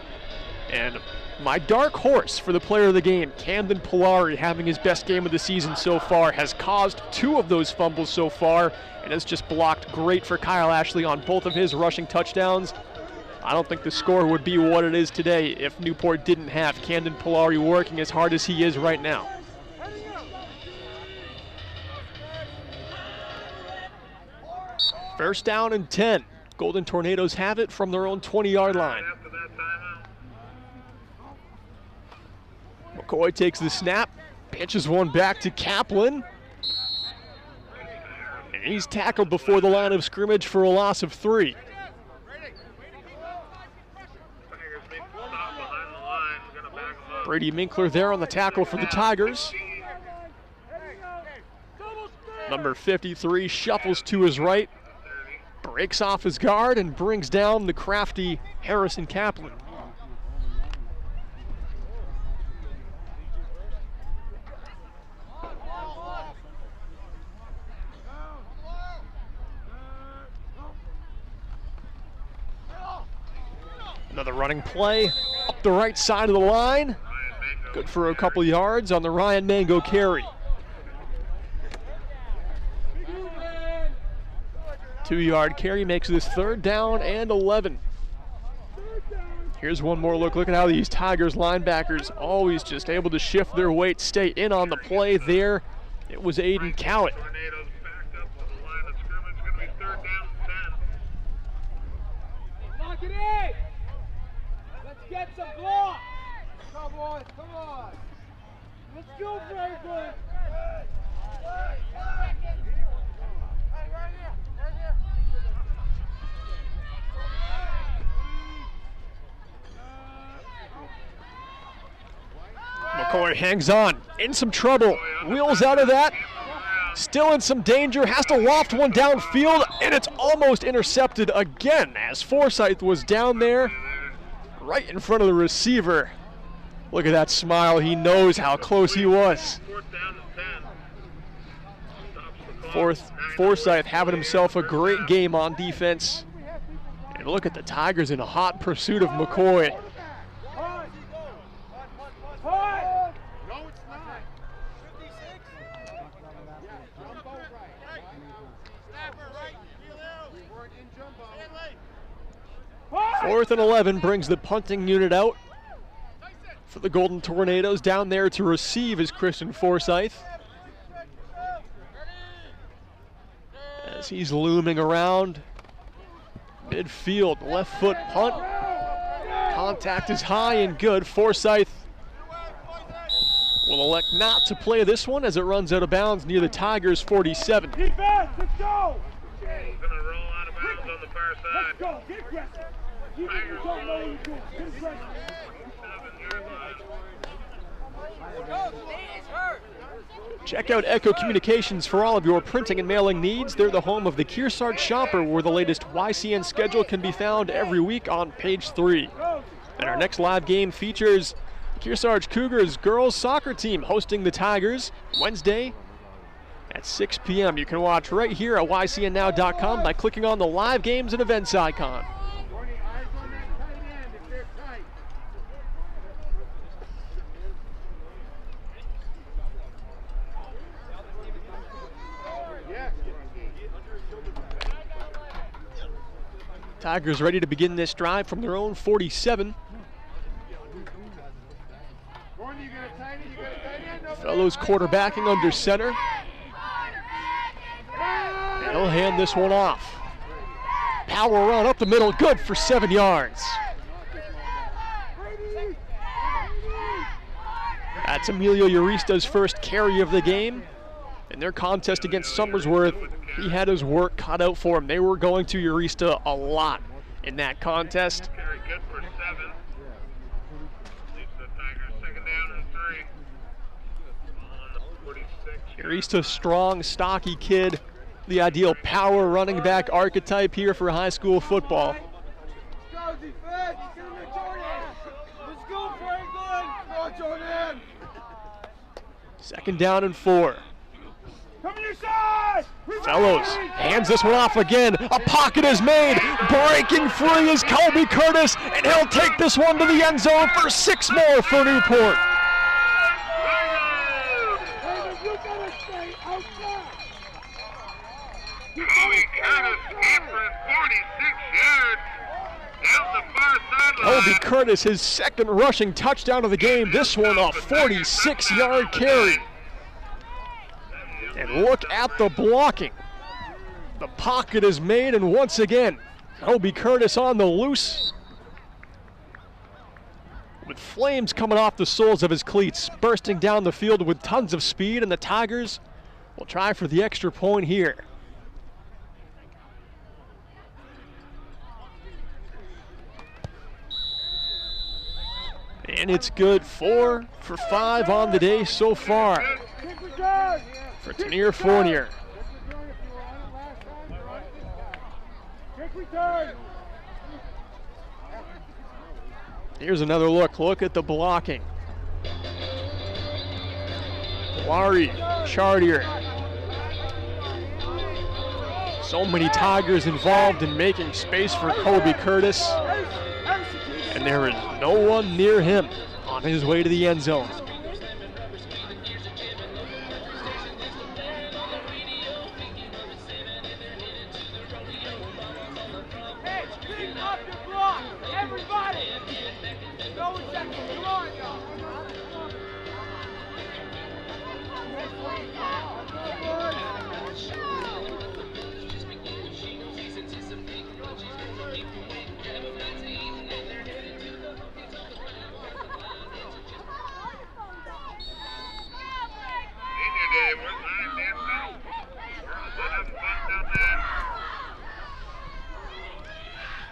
And my dark horse for the Player of the Game, Camden Polari, having his best game of the season so far, has caused 2 of those fumbles so far and has just blocked great for Kyle Ashley on both of his rushing touchdowns. I don't think the score would be what it is today if Newport didn't have Camden Polari working as hard as he is right now. First down and 10. Golden Tornadoes have it from their own 20-yard line. McCoy takes the snap, pitches one back to Kaplan. And he's tackled before the line of scrimmage for a loss of 3. Brady Minkler there on the tackle for the Tigers. Number 53 shuffles to his right, breaks off his guard, and brings down the crafty Harrison Kaplan. Another running play up the right side of the line. Good for a couple yards on the Ryan Mango carry. 2-yard carry makes this 3rd down and 11. Here's one more look. Look at how these Tigers linebackers always just able to shift their weight, stay in on the play there. It was Aiden Cowett.
Lock it in! Let's get some blocks! Come on, come on! Let's go, Franklin!
McCoy hangs on, in some trouble, wheels out of that, still in some danger, has to loft one downfield, and it's almost intercepted again as Forsyth was down there right in front of the receiver. Look at that smile, he knows how close he was. Forsyth having himself a great game on defense, And look at the Tigers in a hot pursuit of McCoy. Fourth and 11 brings the punting unit out for the Golden Tornadoes. Down there to receive is Christian Forsyth, as he's looming around midfield. Left foot punt. Contact is high and good. Forsyth will elect not to play this one as it runs out of bounds near the Tigers' 47.
Defense, let's go!
He's going to roll out of bounds on the far side.
Let's go, get aggressive. You don't know what you're doing. Get aggressive.
7-yard line.
Check out Echo Communications for all of your printing and mailing needs. They're the home of the Kearsarge Shopper, where the latest YCN schedule can be found every week on page 3. And our next live game features Kearsarge Cougars girls soccer team hosting the Tigers Wednesday at 6 p.m. You can watch right here at ycnnow.com by clicking on the live games and events icon. Tigers ready to begin this drive from their own 47. Fellows quarterbacking under center. And he'll hand this one off. Power run up the middle, good for 7 yards. That's Emilio Urista's first carry of the game. In their contest against Somersworth, he had his work cut out for him. They were going to Urista a lot in that contest.
Carry good for 7. Leaves the Tigers 2nd down and 3. On the 46.
Urista, strong, stocky kid. The ideal power running back archetype here for high school football.
Let's go, defense. Get him in, Jordan. Let's go, Franklin. Go, Jordan.
2nd down and 4.
Come to your side.
Fellows hands this one off again. A pocket is made. Breaking free is Colby Curtis, and he'll take this one to the end zone for 6 more for Newport.
You gotta stay outside.
Colby Curtis in for 46 yards down the far sideline.
Colby Curtis, his 2nd rushing touchdown of the game. This one a 46-yard carry. And look at the blocking. The pocket is made, and once again, Colby Curtis on the loose, with flames coming off the soles of his cleats, bursting down the field with tons of speed, and the Tigers will try for the extra point here. And it's good. 4 for 5 on the day so far for Tanier Fournier. Here's another look. Look at the blocking. Lari, Chartier. So many Tigers involved in making space for Colby Curtis. And there is no one near him on his way to the end zone.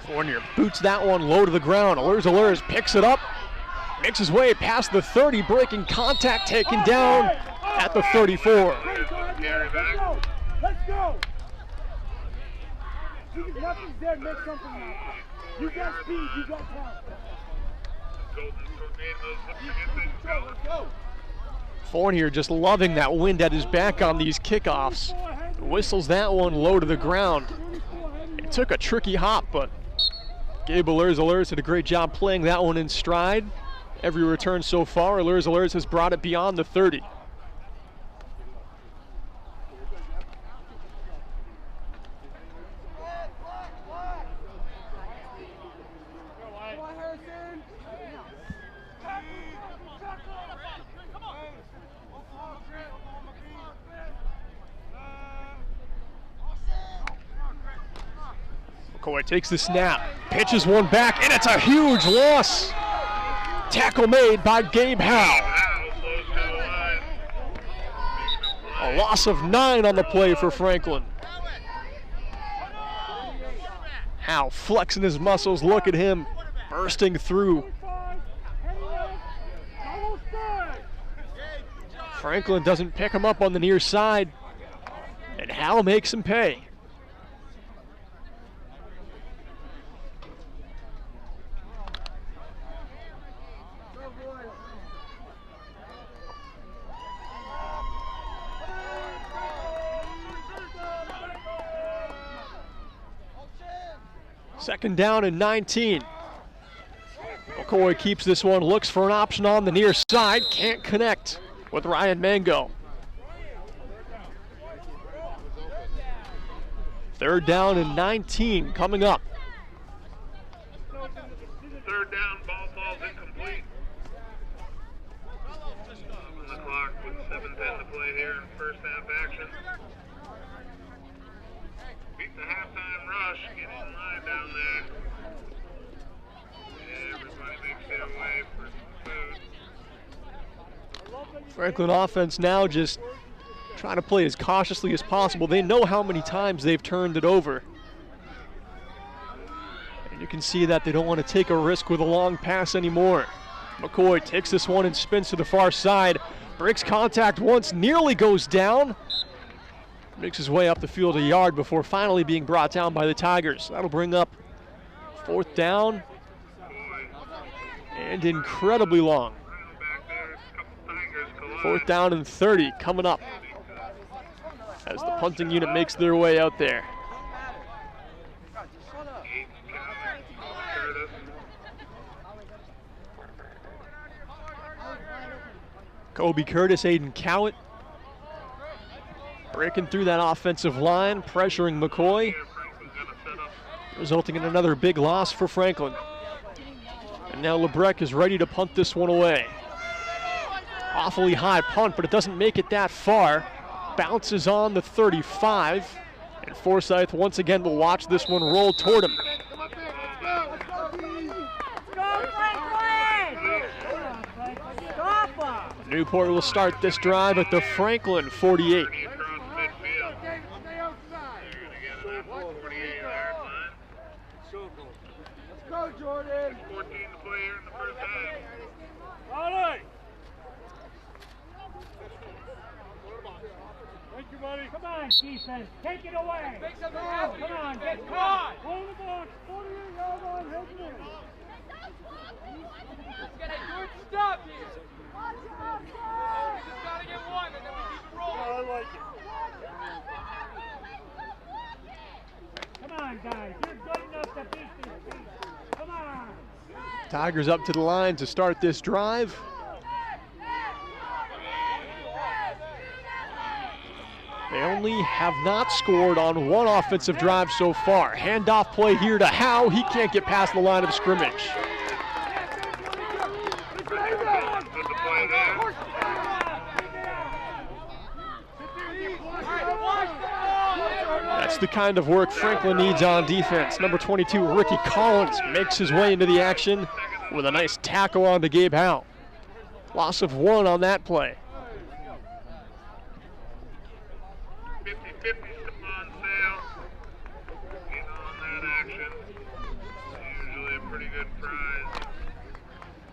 Fournier boots that one low to the ground. Allures picks it up, makes his way past the 30, breaking contact, taken down at the 34.
Let's go. Nothing's there, make something happen. You got speed, you got power. Let's go.
Fournier just loving that wind at his back on these kickoffs. Whistles that one low to the ground. It took a tricky hop, but Gabe Alers did a great job playing that one in stride. Every return so far, Alers has brought it beyond the 30. McCoy takes the snap, pitches one back, and it's a huge loss. Tackle made by Gabe Howe. A loss of 9 on the play for Franklin. Howe flexing his muscles, look at him bursting through. Franklin doesn't pick him up on the near side, and Howe makes him pay. Second down and 19. McCoy keeps this one, looks for an option on the near side, can't connect with Ryan Mango. Third down and 19 coming up.
Third down, ball falls incomplete. On the clock with 7:10 to play here in first half action. Beat the halftime rush, get in line down there. Everybody makes their way for some food.
Franklin offense now just trying to play as cautiously as possible. They know how many times they've turned it over. And you can see that they don't want to take a risk with a long pass anymore. McCoy takes this one and spins to the far side. Breaks contact once, nearly goes down. Makes his way up the field a yard before finally being brought down by the Tigers. That'll bring up fourth down and incredibly long. Fourth down and 30 coming up as the punting unit makes their way out there. Kobe Curtis, Aiden Cowett breaking through that offensive line, pressuring McCoy, resulting in another big loss for Franklin. And now LeBrecq is ready to punt this one away. Awfully high punt, but it doesn't make it that far. Bounces on the 35, and Forsyth once again will watch this one roll toward him. Newport will start this drive at the Franklin 48.
Go, Jordan!
14 to play here in the first half.
All right! Thank you, buddy. Come on, defense. Take it away. Come on, get caught. Hold the box. 48-yard line, head in. Let's get a good stop here. We just got to get one, and then we keep it rolling. I like it. Come on, guys. You're good enough to beat this team. Come on.
Tigers up to the line to start this drive. They only have not scored on one offensive drive so far. Handoff play here to Howe. He can't get past the line of scrimmage. That's the kind of work Franklin needs on defense. Number 22, Ricky Collins, makes his way into the action with a nice tackle onto Gabe Howe. Loss of 1 on that play.
50-50 on sale. Get on that action. Usually a pretty good prize.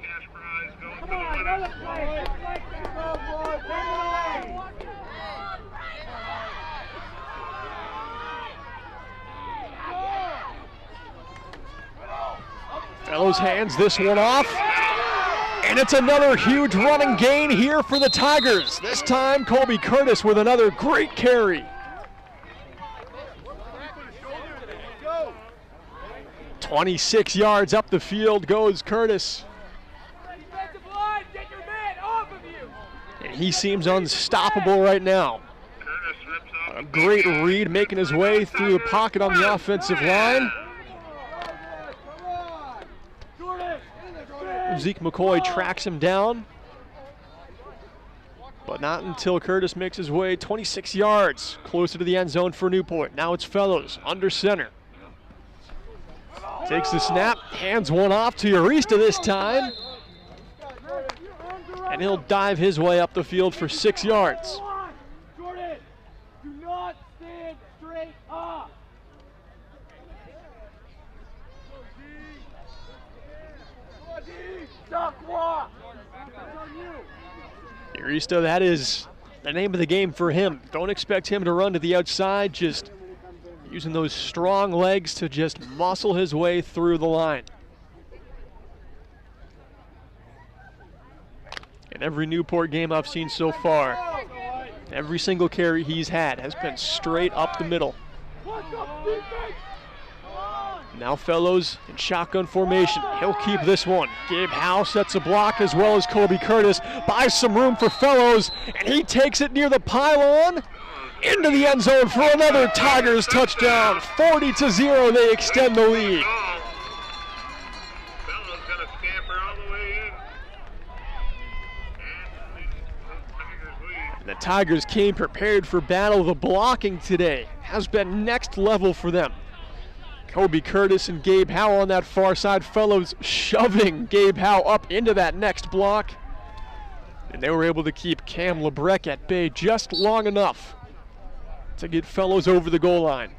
Cash prize going to the winner.
Fellows hands this one off. And it's another huge running gain here for the Tigers. This time, Kobe Curtis with another great carry. 26 yards up the field goes Curtis.
Defensive line, get your man off of you.
And he seems unstoppable right now.
Curtis rips off
A great read making his way through the pocket on the offensive line.
Come on. Jordan.
Zeke McCoy tracks him down. But not until Curtis makes his way 26 yards closer to the end zone for Newport. Now it's Fellows under center. Takes the snap, hands one off to Arista this time. And he'll dive his way up the field for 6 yards.
Jordan, do not stand straight up. Duck walk. That's on you.
Arista, that is the name of the game for him. Don't expect him to run to the outside, just using those strong legs to just muscle his way through the line. In every Newport game I've seen so far, every single carry he's had has been straight up the middle. Now Fellows in shotgun formation. He'll keep this one. Gabe Howe sets a block as well as Kobe Curtis. Buys some room for Fellows, and he takes it near the pylon. Into the end zone for another Tigers touchdown. 40-0, they extend the lead.
Fellows gonna scamper all the way in.
And the Tigers came prepared for battle. The blocking today has been next level for them. Kobe Curtis and Gabe Howe on that far side. Fellows shoving Gabe Howe up into that next block. And they were able to keep Cam Lebrecq at bay just long enough to get Fellows over the goal line.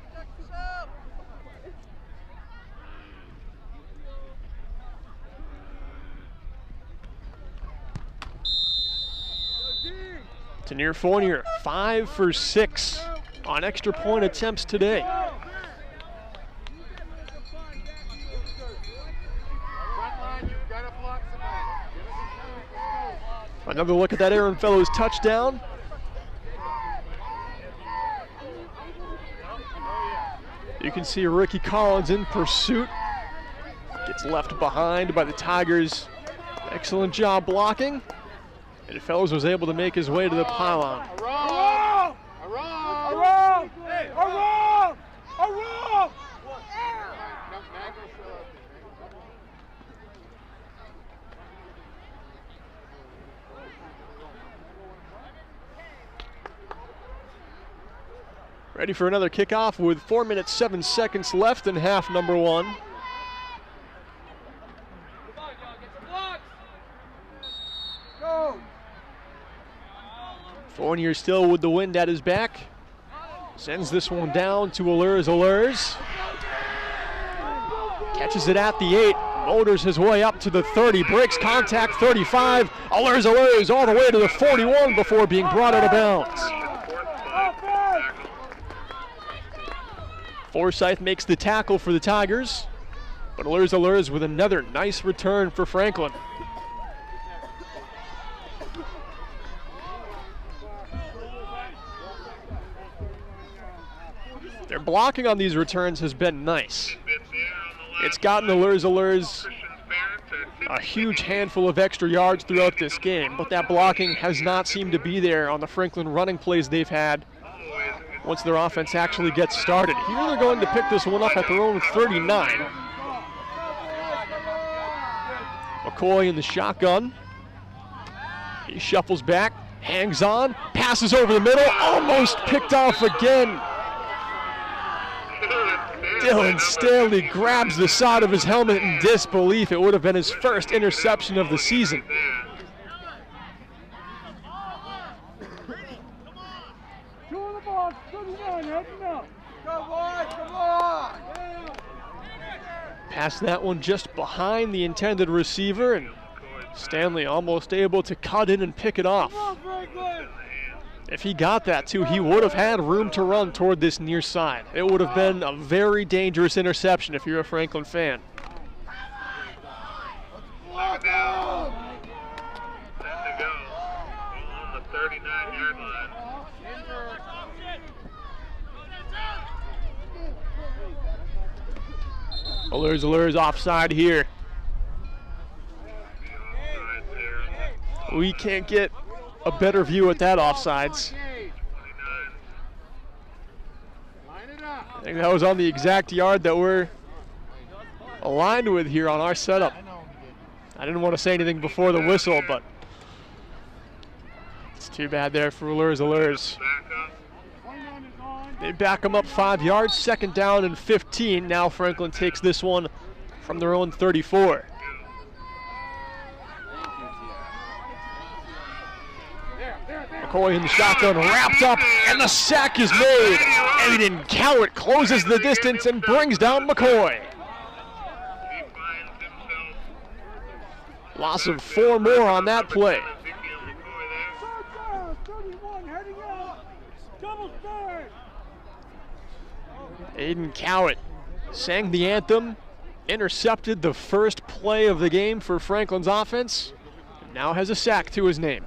Tanier Fournier, 5 for 6 on extra point attempts today. Another look at that Aaron Fellows touchdown. You can see Ricky Collins in pursuit. Gets left behind by the Tigers. Excellent job blocking. And Fellows was able to make his way to the pylon.
Around! Around! Hey, around! Around!
Ready for another kickoff with 4 minutes, 7 seconds left in half number one.
Come on, y'all, get some blocks! Go!
Fournier still with the wind at his back. Sends this one down to Allures. Catches it at the 8. Motors his way up to the 30. Breaks contact, 35. Allures all the way to the 41 before being brought out of bounds. Forsyth makes the tackle for the Tigers. But Allures with another nice return for Franklin. Their blocking on these returns has been nice. It's gotten Allures a huge handful of extra yards throughout this game, but that blocking has not seemed to be there on the Franklin running plays they've had once their offense actually gets started. Here they're going to pick this one up at their own 39. McCoy in the shotgun. He shuffles back, hangs on, passes over the middle, almost picked off again. Dylan Stanley grabs the side of his helmet in disbelief. It would have been his first interception of the season. Pass that one just behind the intended receiver, and Stanley almost able to cut in and pick it off. If he got that too, he would have had room to run toward this near side. It would have been a very dangerous interception if you're a Franklin fan.
Down. Set to go. On the 39-yard line.
Allures offside here. We can't get a better view at that offsides. I think that was on the exact yard that we're aligned with here on our setup. I didn't want to say anything before the whistle, but it's too bad there for Allures. They back them up 5 yards, 2nd down and 15. Now Franklin takes this one from their own 34. McCoy in the shotgun, wrapped up, and the sack is made. Aiden Cowett closes the distance and brings down McCoy. Loss of 4 more on that play. Aiden Cowett sang the anthem, intercepted the first play of the game for Franklin's offense, and now has a sack to his name.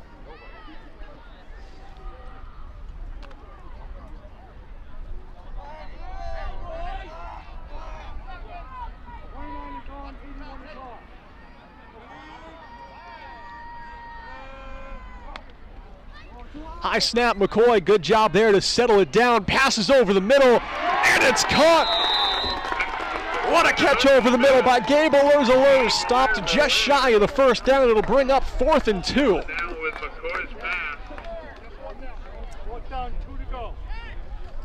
High snap, McCoy, good job there to settle it down, passes over the middle, and it's caught! What a catch over the middle by Gabe Allures, stopped just shy of the 1st down. It'll bring up 4th and 2.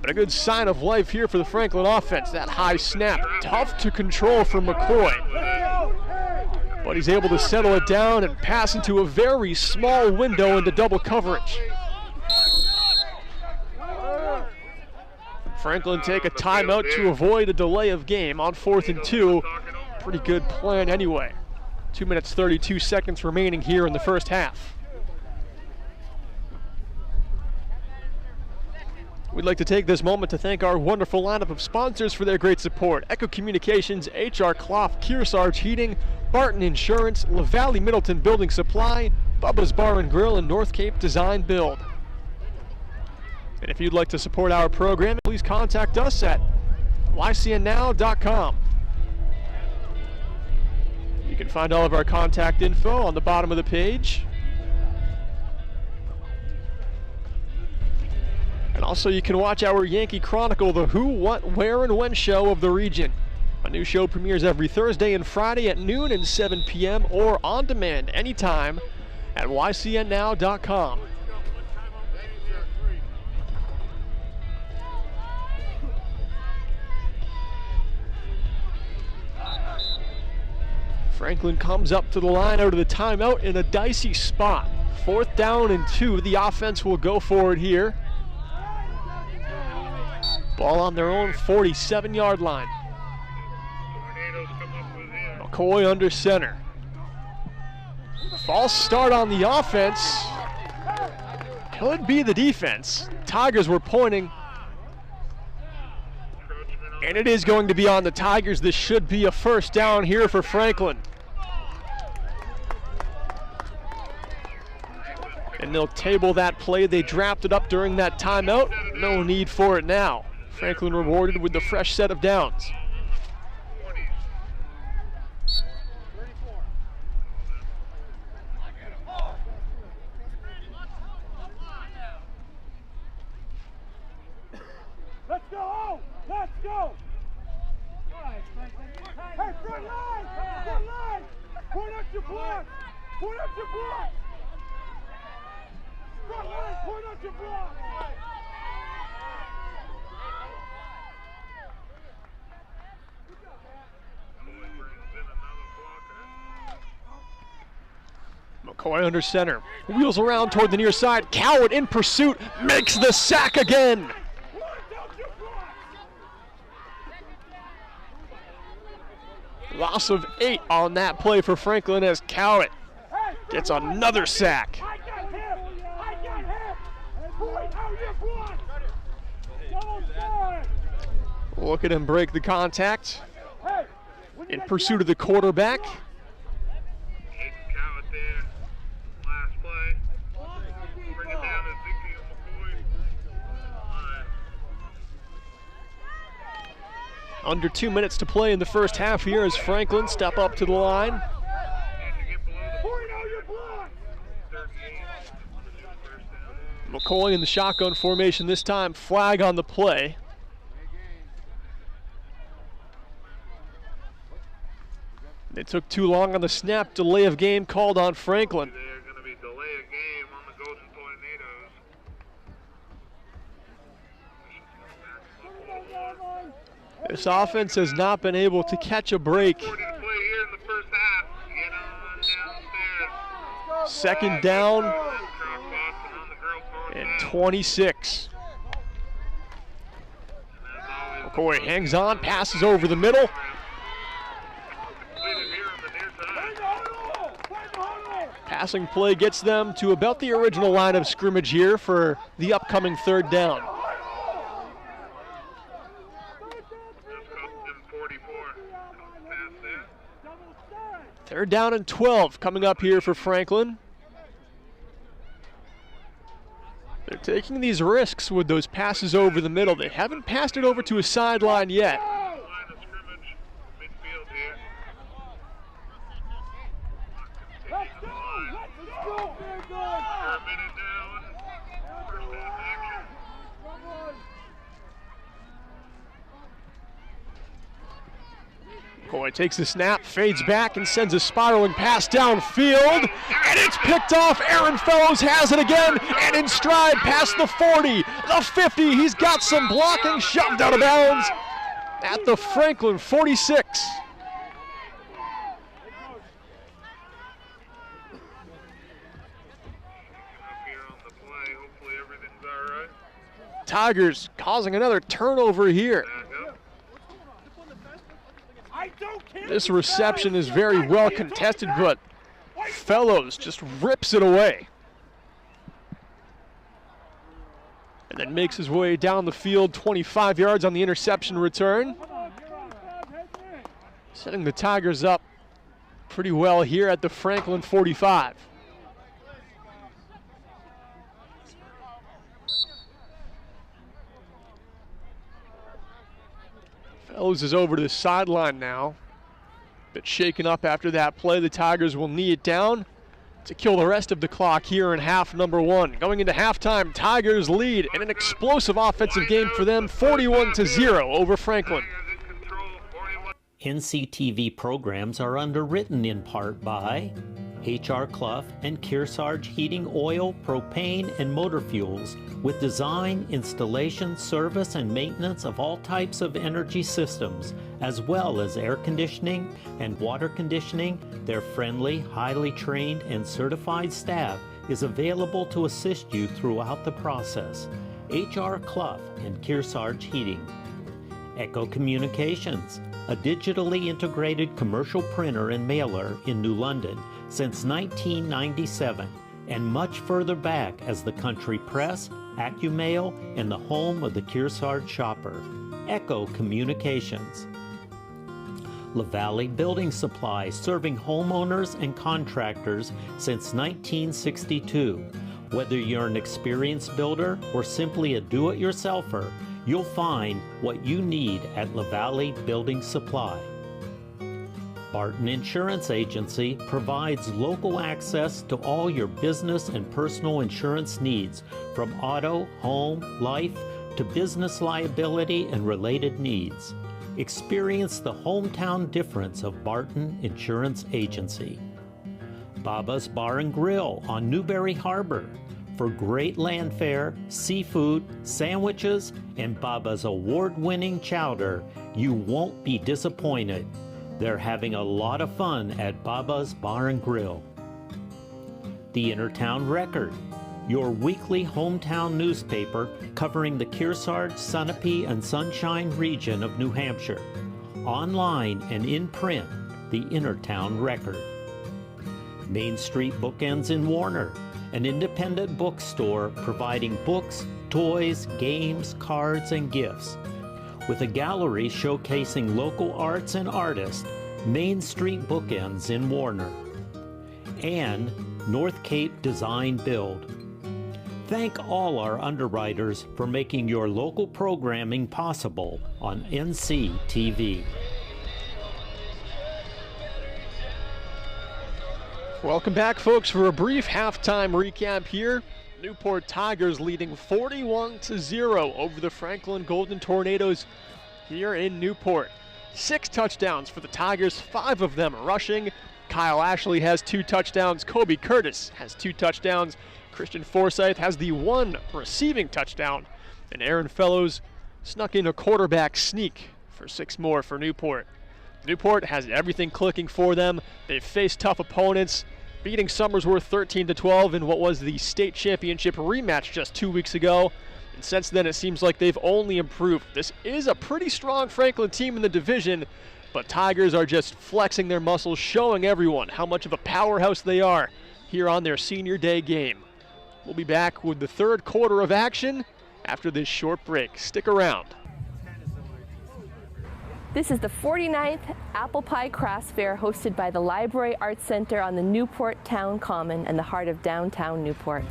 But a good sign of life here for the Franklin offense. That high snap, tough to control for McCoy. But he's able to settle it down and pass into a very small window into double coverage. Franklin take a timeout to avoid a delay of game on 4th and 2. Pretty good plan anyway. 2 minutes 32 seconds remaining here in the first half. We'd like to take this moment to thank our wonderful lineup of sponsors for their great support. Echo Communications, HR Clough, Kearsarge Heating, Barton Insurance, LaValle Middleton Building Supply, Bubba's Bar and Grill, and North Cape Design Build. And if you'd like to support our program, please contact us at ycnnow.com. You can find all of our contact info on the bottom of the page. And also you can watch our Yankee Chronicle, the who, what, where, and when show of the region. A new show premieres every Thursday and Friday at noon and 7 p.m. or on demand anytime at ycnnow.com. Franklin comes up to the line out of the timeout in a dicey spot. 4th down and 2. The offense will go for it here. Ball on their own 47-yard line. McCoy under center. False start on the offense. Could be the defense. Tigers were pointing. And it is going to be on the Tigers. This should be a 1st down here for Franklin. And they'll table that play. They drafted up during that timeout. No need for it now. Franklin rewarded with the fresh set of downs.
Let's go! Let's go! Hey, front line! Front line! Point up your block! Point up your block! Front line, point up your block!
McCoy under center. Wheels around toward the near side. Cowett in pursuit. Makes the sack again. Loss of 8 on that play for Franklin as Cowett gets another sack. Look at him break the contact in pursuit of the quarterback. Under 2 minutes to play in the first half here as Franklin step up to the line. McCoy in the shotgun formation this time, flag on the play. It took too long on the snap, delay of game called on Franklin.
They're going to be delay of game on the Golden Tornadoes.
This offense has not been able to catch a break.
40 to play here in the first half. Get on downstairs.
Second down and 26. McCoy hangs on, passes over the middle. Passing play gets them to about the original line of scrimmage here for the upcoming third down. Third down and 12 coming up here for Franklin. They're taking these risks with those passes over the middle. They haven't passed it over to a sideline yet. McCoy takes the snap, fades back, and sends a spiraling pass downfield. And it's picked off. Aaron Fellows has it again, and in stride past the 40, the 50. He's got some blocking, shoved out of bounds at the Franklin 46. Tigers causing another turnover here. This reception is very well contested, but Fellows just rips it away. And then makes his way down the field, 25 yards on the interception return. Setting the Tigers up pretty well here at the Franklin 45. Fellows is over to the sideline now. Bit shaken up after that play. The Tigers will knee it down to kill the rest of the clock here in half number one. Going into halftime, Tigers lead in an explosive offensive game for them, 41-0 over Franklin.
NCTV programs are underwritten in part by H.R. Clough and Kearsarge Heating Oil, Propane, and Motor Fuels, with design, installation, service, and maintenance of all types of energy systems, as well as air conditioning and water conditioning. Their friendly, highly trained, and certified staff is available to assist you throughout the process. H.R. Clough and Kearsarge Heating. Echo Communications, a digitally integrated commercial printer and mailer in New London since 1997, and much further back as the Country Press, AccuMail, and the home of the Kearsarge shopper. Echo Communications. LaValle Building Supply, serving homeowners and contractors since 1962. Whether you're an experienced builder or simply a do-it-yourselfer, you'll find what you need at LaValle Building Supply. Barton Insurance Agency provides local access to all your business and personal insurance needs, from auto, home, life, to business liability and related needs. Experience the hometown difference of Barton Insurance Agency. Baba's Bar and Grill on Newberry Harbor for great land fare, seafood, sandwiches, and Baba's award-winning chowder. You won't be disappointed. They're having a lot of fun at Baba's Bar and Grill. The Intertown Record, your weekly hometown newspaper covering the Kearsarge, Sunapee, and Sunshine region of New Hampshire. Online and in print, the Intertown Record. Main Street Bookends in Warner, an independent bookstore providing books, toys, games, cards, and gifts. With a gallery showcasing local arts and artists, Main Street Bookends in Warner. And North Cape Design Build. Thank all our underwriters for making your local programming possible on NC TV.
Welcome back, folks, for a brief halftime recap here. Newport Tigers leading 41-0 over the Franklin Golden Tornadoes here in Newport. 6 touchdowns for the Tigers, 5 of them rushing. Kyle Ashley has 2 touchdowns. Kobe Curtis has 2 touchdowns. Christian Forsyth has the 1 receiving touchdown. And Aaron Fellows snuck in a quarterback sneak for 6 more for Newport. Newport has everything clicking for them. They've faced tough opponents, beating Somersworth 13-12 in what was the state championship rematch just 2 weeks ago. And since then, it seems like they've only improved. This is a pretty strong Franklin team in the division, but Tigers are just flexing their muscles, showing everyone how much of a powerhouse they are here on their senior day game. We'll be back with the third quarter of action after this short break. Stick around.
This is the 49th Apple Pie Crafts Fair hosted by the Library Arts Center on the Newport Town Common in the heart of downtown Newport.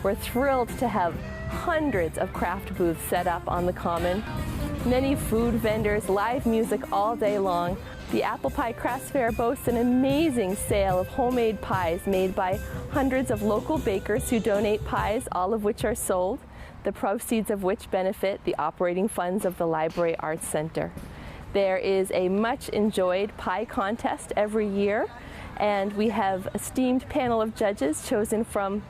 We're thrilled to have hundreds of craft booths set up on the Common, many food vendors, live music all day long. The Apple Pie Crafts Fair boasts an amazing sale of homemade pies made by hundreds of local bakers who donate pies, all of which are sold, the proceeds of which benefit the operating funds of the Library Arts Center. There is a much enjoyed pie contest every year, and we have an esteemed panel of judges chosen from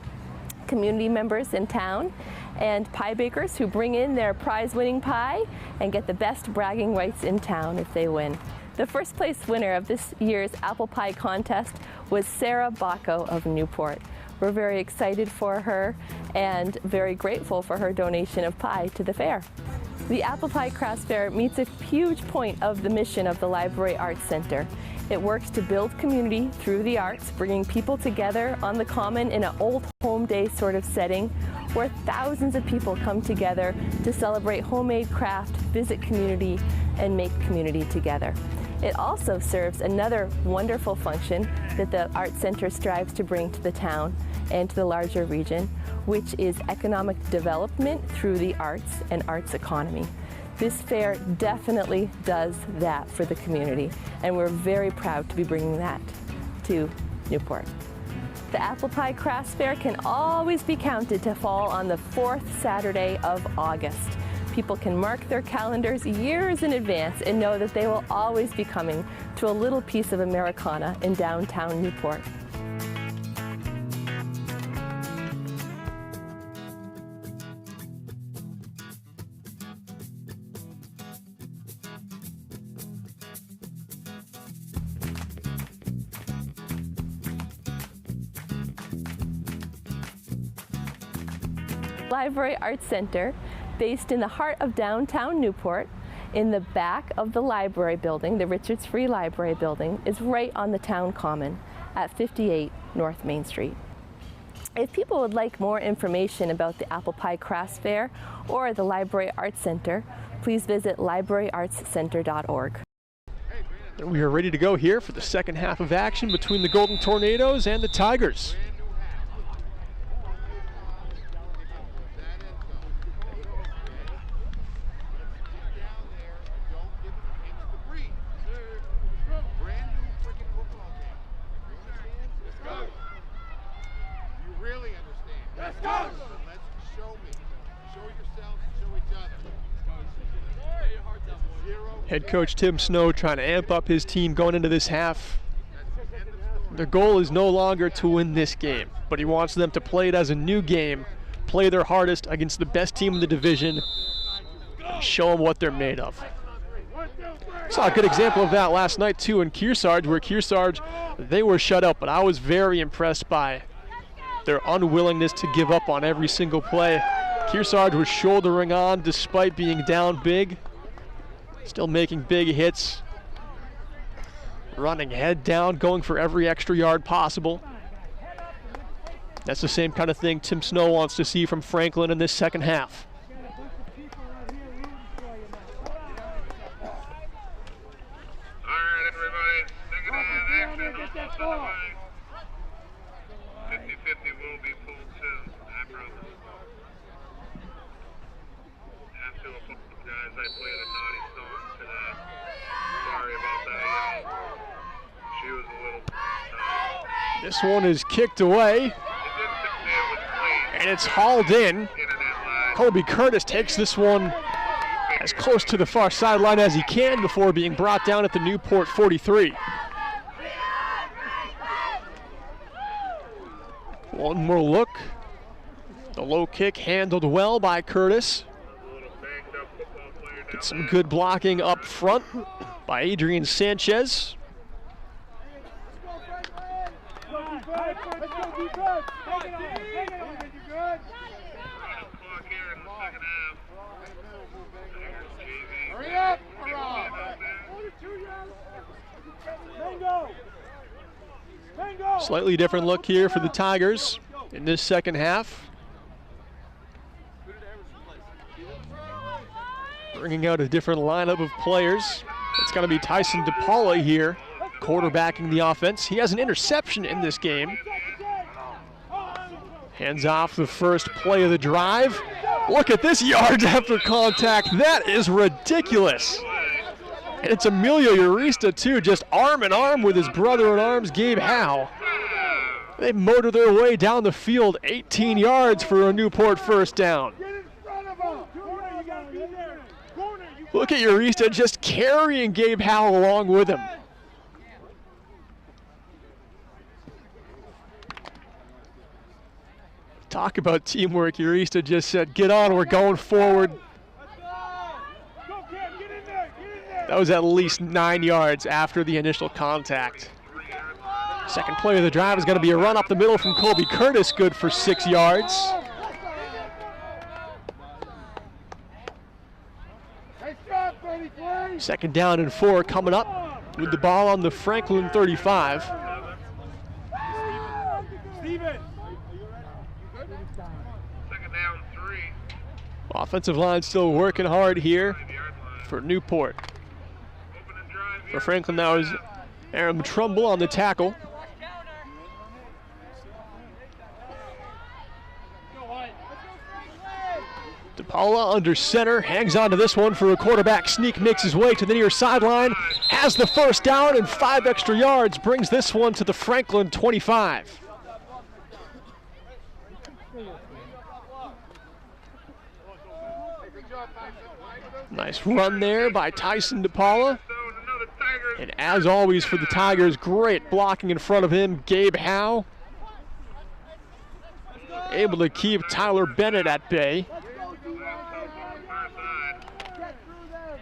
community members in town and pie bakers who bring in their prize-winning pie and get the best bragging rights in town if they win. The first place winner of this year's apple pie contest was Sarah Bacco of Newport. We're very excited for her and very grateful for her donation of pie to the fair. The Apple Pie Crafts Fair meets a huge point of the mission of the Library Arts Center. It works to build community through the arts, bringing people together on the Common in an old home day sort of setting where thousands of people come together to celebrate homemade craft, visit community, and make community together. It also serves another wonderful function that the Arts Center strives to bring to the town and to the larger region, which is economic development through the arts and arts economy. This fair definitely does that for the community, and we're very proud to be bringing that to Newport. The Apple Pie Crafts Fair can always be counted to fall on the 4th Saturday of August. People can mark their calendars years in advance and know that they will always be coming to a little piece of Americana in downtown Newport. Library Arts Center, based in the heart of downtown Newport, in the back of the library building, the Richards Free Library building, is right on the town common at 58 North Main Street. If people would like more information about the Apple Pie Crafts Fair or the Library Arts Center, please visit libraryartscenter.org.
We are ready to go here for the second half of action between the Golden Tornadoes and the Tigers. Head coach Tim Snow trying to amp up his team going into this half. Their goal is no longer to win this game, but he wants them to play it as a new game, play their hardest against the best team in the division, and show them what they're made of. Saw a good example of that last night too in Kearsarge, where Kearsarge, they were shut out, but I was very impressed by their unwillingness to give up on every single play. Kearsarge was shouldering on despite being down big. Still making big hits, running head down, going for every extra yard possible. That's the same kind of thing Tim Snow wants to see from Franklin in this second half.
All right, everybody, second half action, almost underway. 50-50 will be pulled soon, I promise. I played a naughty song to that. Sorry about that, y'all. She was a little naughty.
This one is kicked away,
It didn't say it was clean.
and it's hauled in.
Internet line.
Colby Curtis takes this one as close to the far sideline as he can before being brought down at the Newport 43. One more look. The low kick handled well by Curtis.
A little banged up football player down
Get some
there.
good blocking up front by Adrian Sanchez.
Let's go defense. Take it on. You good?
Running clock here in the second half. There's JV.
Hurry up,
Big
Rob.
man out there.
Mango. Mango.
Slightly different look here for the Tigers in this second half. Bringing out a different lineup of players. It's going to be Tyson DePaula here, quarterbacking the offense. He has an interception in this game. Hands off the first play of the drive. Look at this yards after contact. That is ridiculous. And it's Emilio Urista, too, just arm in arm with his brother in arms, Gabe Howe. They motor their way down the field 18 yards for a Newport first down.
Get in front of him. Corner, you gotta be there. Corner, you
Look at Urista just carrying Gabe Howe along with him. Talk about teamwork. Urista just said, get on, we're going forward.
Let's go. Go, Cam, get in there. Get in there.
That was at least 9 yards after the initial contact. Second play of the drive is going to be a run up the middle from Colby Curtis, good for 6 yards.
Nice job, 33.
Second down and 4 coming up with the ball on the Franklin 35.
Steven.
Second down, 3.
Offensive line still working hard here
5-yard line.
for Newport.
Open and drive
For
here.
Franklin now is Aaron Trumbull on the tackle. DePaula under center, hangs on to this one for a quarterback sneak, makes his way to the near sideline, has the first down and 5 extra yards, brings this one to the Franklin 25. Nice run there by Tyson DePaula.
So another Tigers.
And as always for the Tigers, great blocking in front of him, Gabe Howe. Able to keep Tyler Bennett at bay.
Last help on the far side.
Get through there.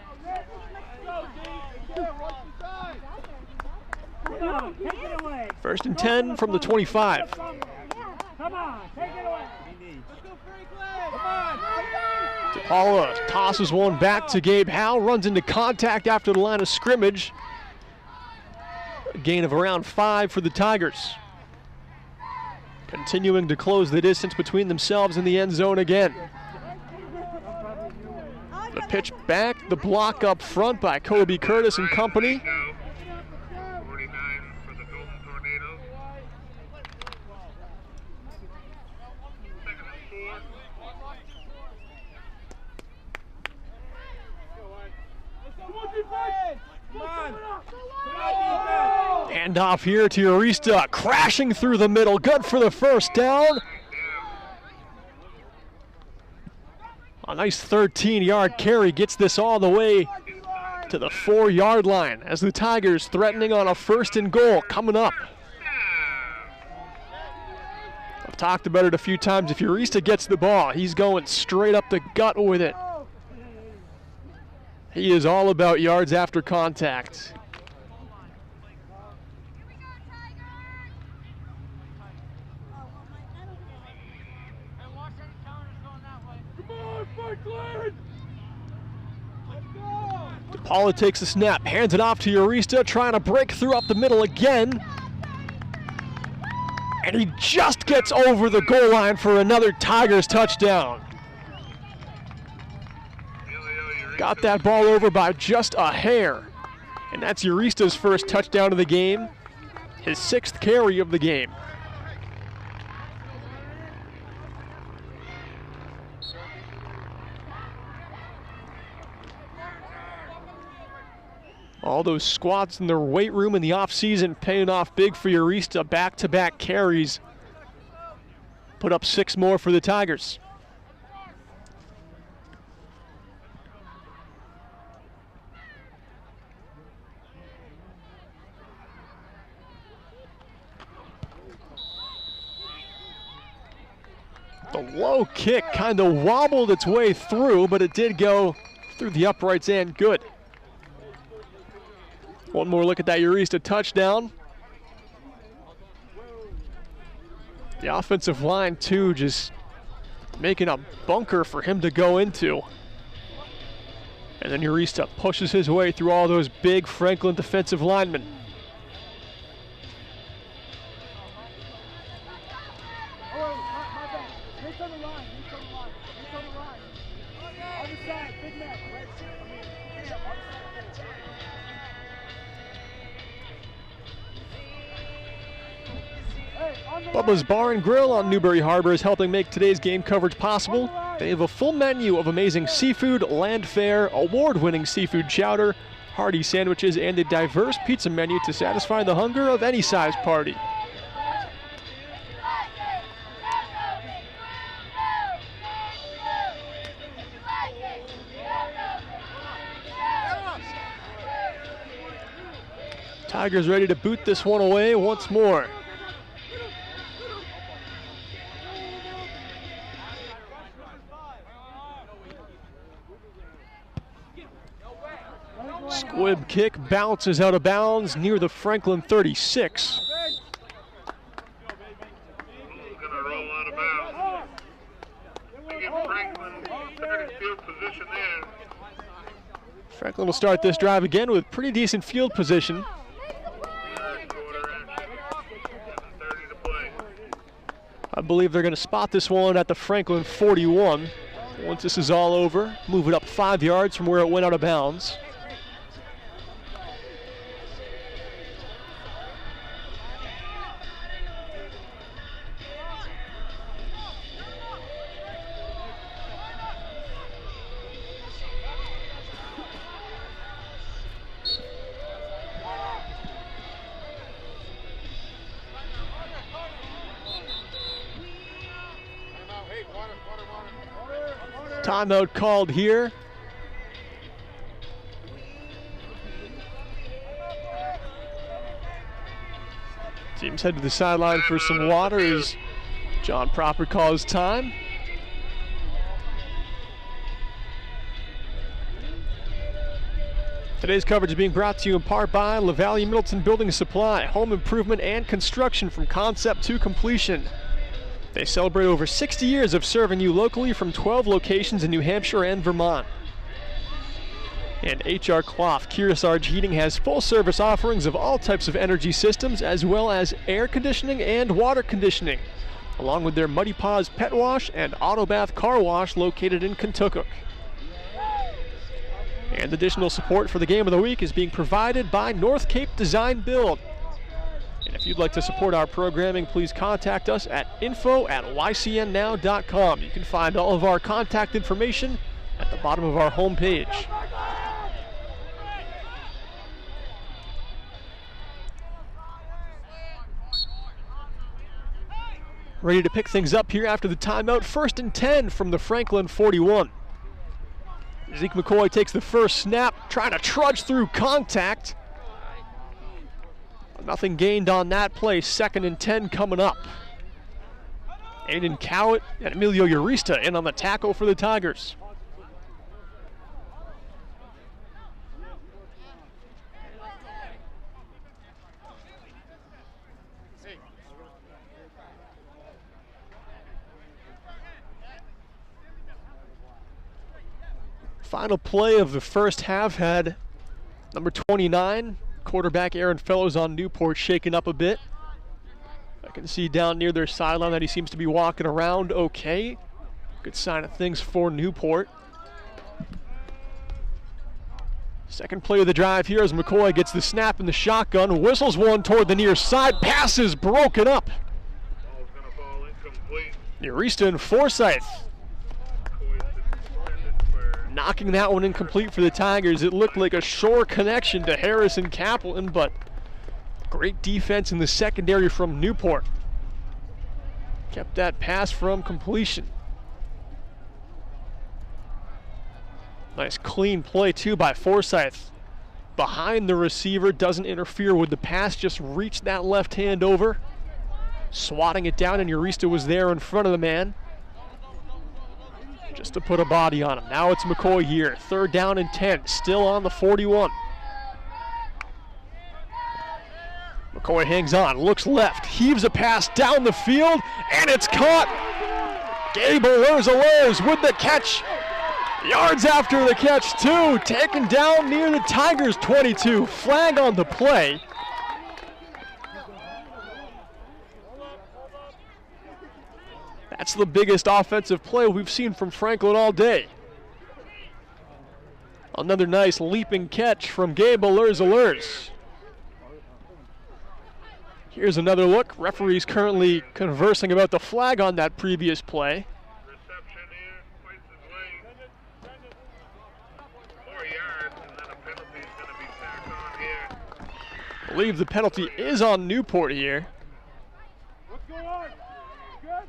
Go, Come on, take it away.
First and 10 from the 25.
Come on, take it away. Let's go, Franklin. Come on.
DePaula tosses one back to Gabe Howe, runs into contact after the line of scrimmage. A gain of around 5 for the Tigers. Continuing to close the distance between themselves and the end zone again. The pitch back, the block up front by Kobe Curtis and company.
Go. 49 for the Golden Tornadoes. Second and 4.
Come on. Come on,
Handoff here to Urista, crashing through the middle, good for the first down. A nice 13-yard carry gets this all the way to the 4-yard line as the Tigers threatening on a first and goal coming up. I've talked about it a few times. If Urista gets the ball, he's going straight up the gut with it. He is all about yards after contact. DePaula takes the snap, hands it off to Urista, trying to break through up the middle again. And he just gets over the goal line for another Tigers touchdown. Got that ball over by just a hair. And that's Urista's first touchdown of the game, his 6th carry of the game. All those squats in their weight room in the offseason paying off big for Eurista. Back-to-back carries. Put up 6 more for the Tigers. The low kick kind of wobbled its way through, but it did go through the uprights and good. One more look at that Eurista touchdown. The offensive line, too, just making a bunker for him to go into. And then Eurista pushes his way through all those big Franklin defensive linemen. Bubba's Bar and Grill on Newberry Harbor is helping make today's game coverage possible. They have a full menu of amazing seafood, land fare, award-winning seafood chowder, hearty sandwiches, and a diverse pizza menu to satisfy the hunger of any size party. Tigers ready to boot this one away once more. Squib kick bounces out of bounds near the Franklin 36.
Gonna roll out of bounds. We get Franklin in field position there.
Franklin will start this drive again with pretty decent field position. I believe they're going to spot this one at the Franklin 41. Once this is all over, move it up 5 yards from where it went out of bounds. Timeout called here. Teams head to the sideline for some water as John Proper calls time. Today's coverage is being brought to you in part by LaValle Middleton Building Supply, home improvement and construction from concept to completion. They celebrate over 60 years of serving you locally from 12 locations in New Hampshire and Vermont. And H.R. Clough Kearsarge Heating has full-service offerings of all types of energy systems, as well as air conditioning and water conditioning, along with their Muddy Paws Pet Wash and Auto Bath Car Wash located in Kentucky. And additional support for the game of the week is being provided by North Cape Design Build. And if you'd like to support our programming, please contact us at info@ycnnow.com. You can find all of our contact information at the bottom of our homepage. Ready to pick things up here after the timeout. 1st and 10 from the Franklin 41. Zeke McCoy takes the first snap, trying to trudge through contact. Nothing gained on that play. 2nd and 10 coming up. Aiden Cowett and Emilio Eurista in on the tackle for the Tigers. Final play of the first half had number 29, quarterback Aaron Fellows on Newport, shaken up a bit. I can see down near their sideline that he seems to be walking around okay. Good sign of things for Newport. Second play of the drive here as McCoy gets the snap in the shotgun, whistles one toward the near side, pass is broken up.
Ball's gonna fall incomplete.
Eurista and Forsyth. knocking that one incomplete for the Tigers. It looked like a sure connection to Harrison Kaplan, but great defense in the secondary from Newport. Kept that pass from completion. Nice clean play too by Forsyth. Behind the receiver, doesn't interfere with the pass, just reached that left hand over. Swatting it down, and Urista was there in front of the man, just to put a body on him. Now it's McCoy here, 3rd down and 10, still on the 41. McCoy hangs on, looks left, heaves a pass down the field, and it's caught. Gabe Alers with the catch. Yards after the catch too, taken down near the Tigers 22. Flag on the play. That's the biggest offensive play we've seen from Franklin all day. Another nice leaping catch from Gabe Alers. Here's another look. Referee's currently conversing about the flag on that previous play.
Reception here, twice his way. 4 yards, and then a penalty is going to be tacked on here.
I believe the penalty is on Newport here.
What's going on? Good?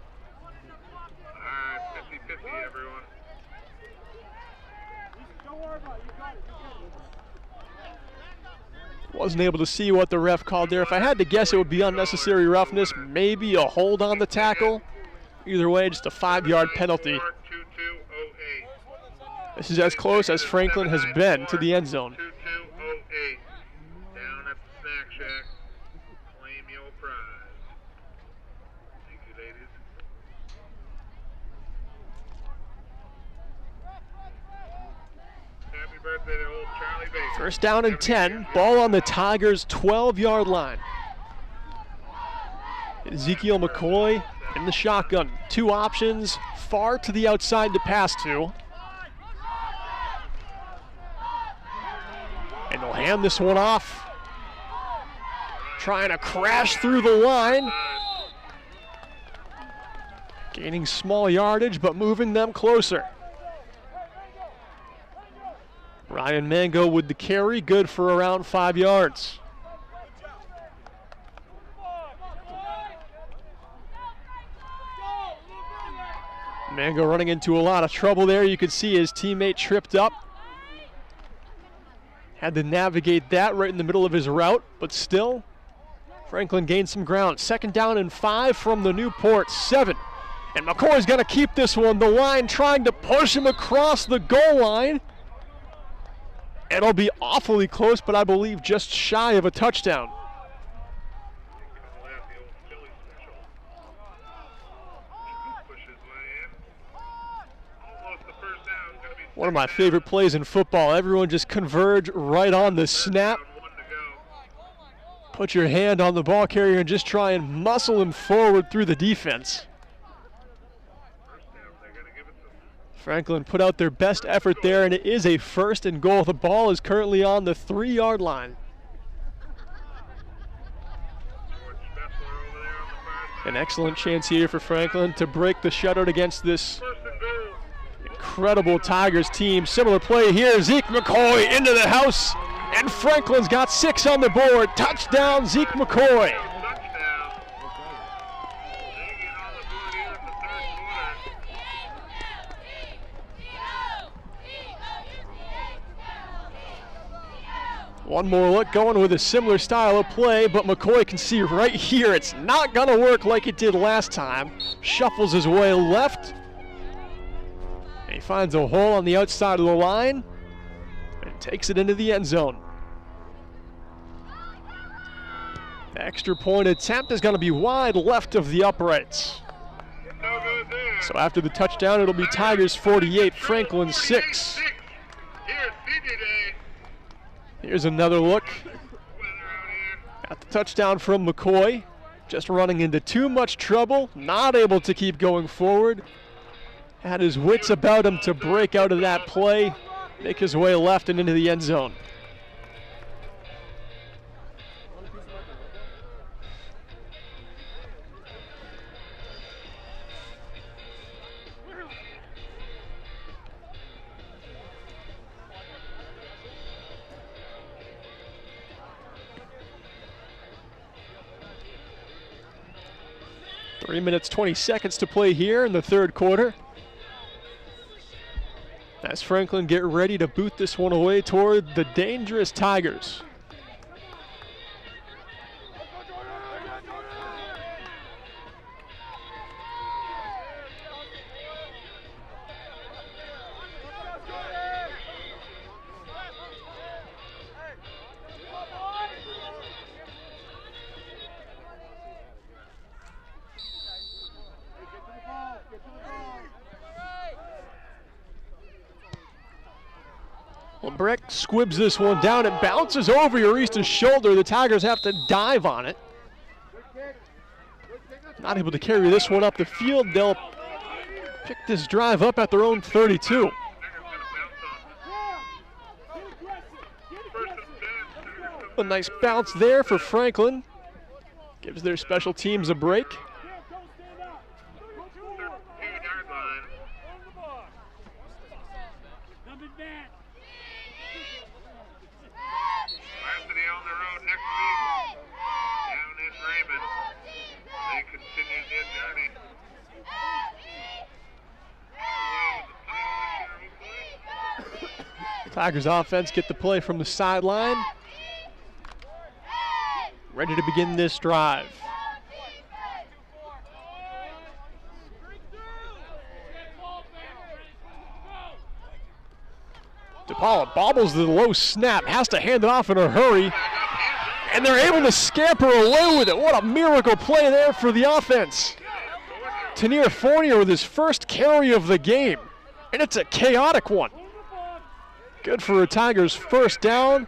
50-50, everyone.
Don't worry about it. You got it.
Wasn't able to see what the ref called there. If I had to guess, it would be unnecessary roughness, maybe a hold on the tackle. Either way, just a 5-yard penalty.
2208.
This is as close as Franklin has been to the end zone.
2208. Down at the snack shack. Claim your prize. Thank you, ladies. Happy birthday to old Charlie Baker.
1st down and 10, ball on the Tigers' 12-yard line. Ezekiel McCoy in the shotgun. 2 options, far to the outside to pass to. And they'll hand this one off. Trying to crash through the line. Gaining small yardage, but moving them closer. Ryan Mango with the carry, good for around 5 yards. Mango running into a lot of trouble there. You could see his teammate tripped up. Had to navigate that right in the middle of his route, but still, Franklin gained some ground. 2nd down and 5 from the Newport 7. And McCoy's gonna keep this one. The line trying to push him across the goal line. It'll be awfully close, but I believe just shy of a touchdown. One of my favorite plays in football. Everyone just converge right on the snap. Put your hand on the ball carrier and just try and muscle him forward through the defense. Franklin put out their best effort there, and it is a 1st and goal. The ball is currently on the 3-yard line. An excellent chance here for Franklin to break the shutout against this incredible Tigers team. Similar play here. Zeke McCoy into the house, and Franklin's got 6 on the board. Touchdown, Zeke McCoy. One more look, going with a similar style of play, but McCoy can see right here it's not gonna work like it did last time. Shuffles his way left. And he finds a hole on the outside of the line and takes it into the end zone. The extra point attempt is gonna be wide left of the uprights. So after the touchdown, it'll be Tigers 48, Franklin 6. Here's another look at the touchdown from McCoy. Just running into too much trouble, not able to keep going forward. Had his wits about him to break out of that play, make his way left and into the end zone. 3 minutes, 20 seconds to play here in the third quarter. As Franklin get ready to boot this one away toward the dangerous Tigers. Breck squibs this one down. It bounces over Yarista's shoulder. The Tigers have to dive on it. Not able to carry this one up the field. They'll pick this drive up at their own 32. A nice bounce there for Franklin. Gives their special teams a break. Tigers offense get the play from the sideline. Ready to begin this drive. DePaula bobbles the low snap, has to hand it off in a hurry, and they're able to scamper away with it. What a miracle play there for the offense. Tanier Fournier with his first carry of the game, and it's a chaotic one. Good for a Tigers first down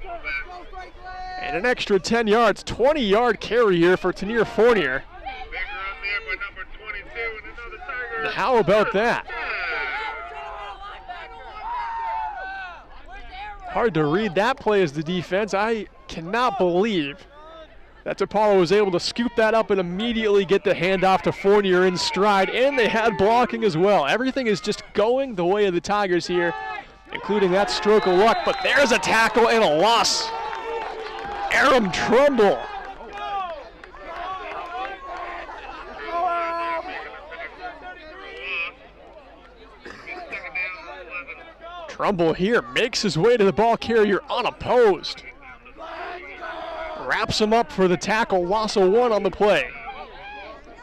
and an extra 10 yards. 20-yard carry here for Tanier Fournier. How about that? Hard to read that play as the defense. I cannot believe that DePaula was able to scoop that up and immediately get the handoff to Fournier in stride, and they had blocking as well. Everything is just going the way of the Tigers here, including that stroke of luck, but there's a tackle and a loss. Aram Trumbull. Trumbull here makes his way to the ball carrier unopposed. Wraps him up for the tackle, loss of 1 on the play.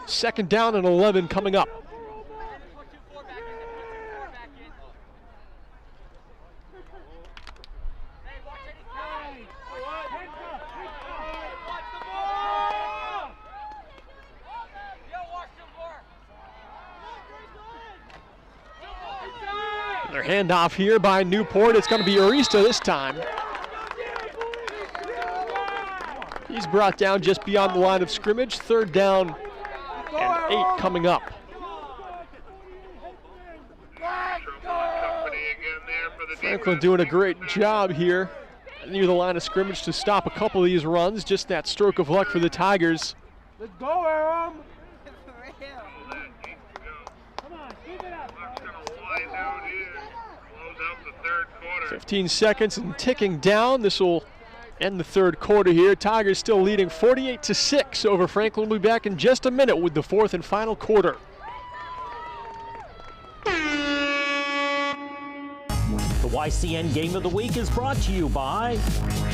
Second down and 11 coming up. Their handoff here by Newport. It's going to be Arista this time. He's brought down just beyond the line of scrimmage. Third down and 8 coming up. Franklin doing a great job here near the line of scrimmage to stop a couple of these runs. Just that stroke of luck for the Tigers.
Let's go, Aram.
15 seconds and ticking down. This will end the third quarter here. Tigers still leading 48-6 over Franklin. We'll be back in just a minute with the fourth and final quarter.
The YCN Game of the Week is brought to you by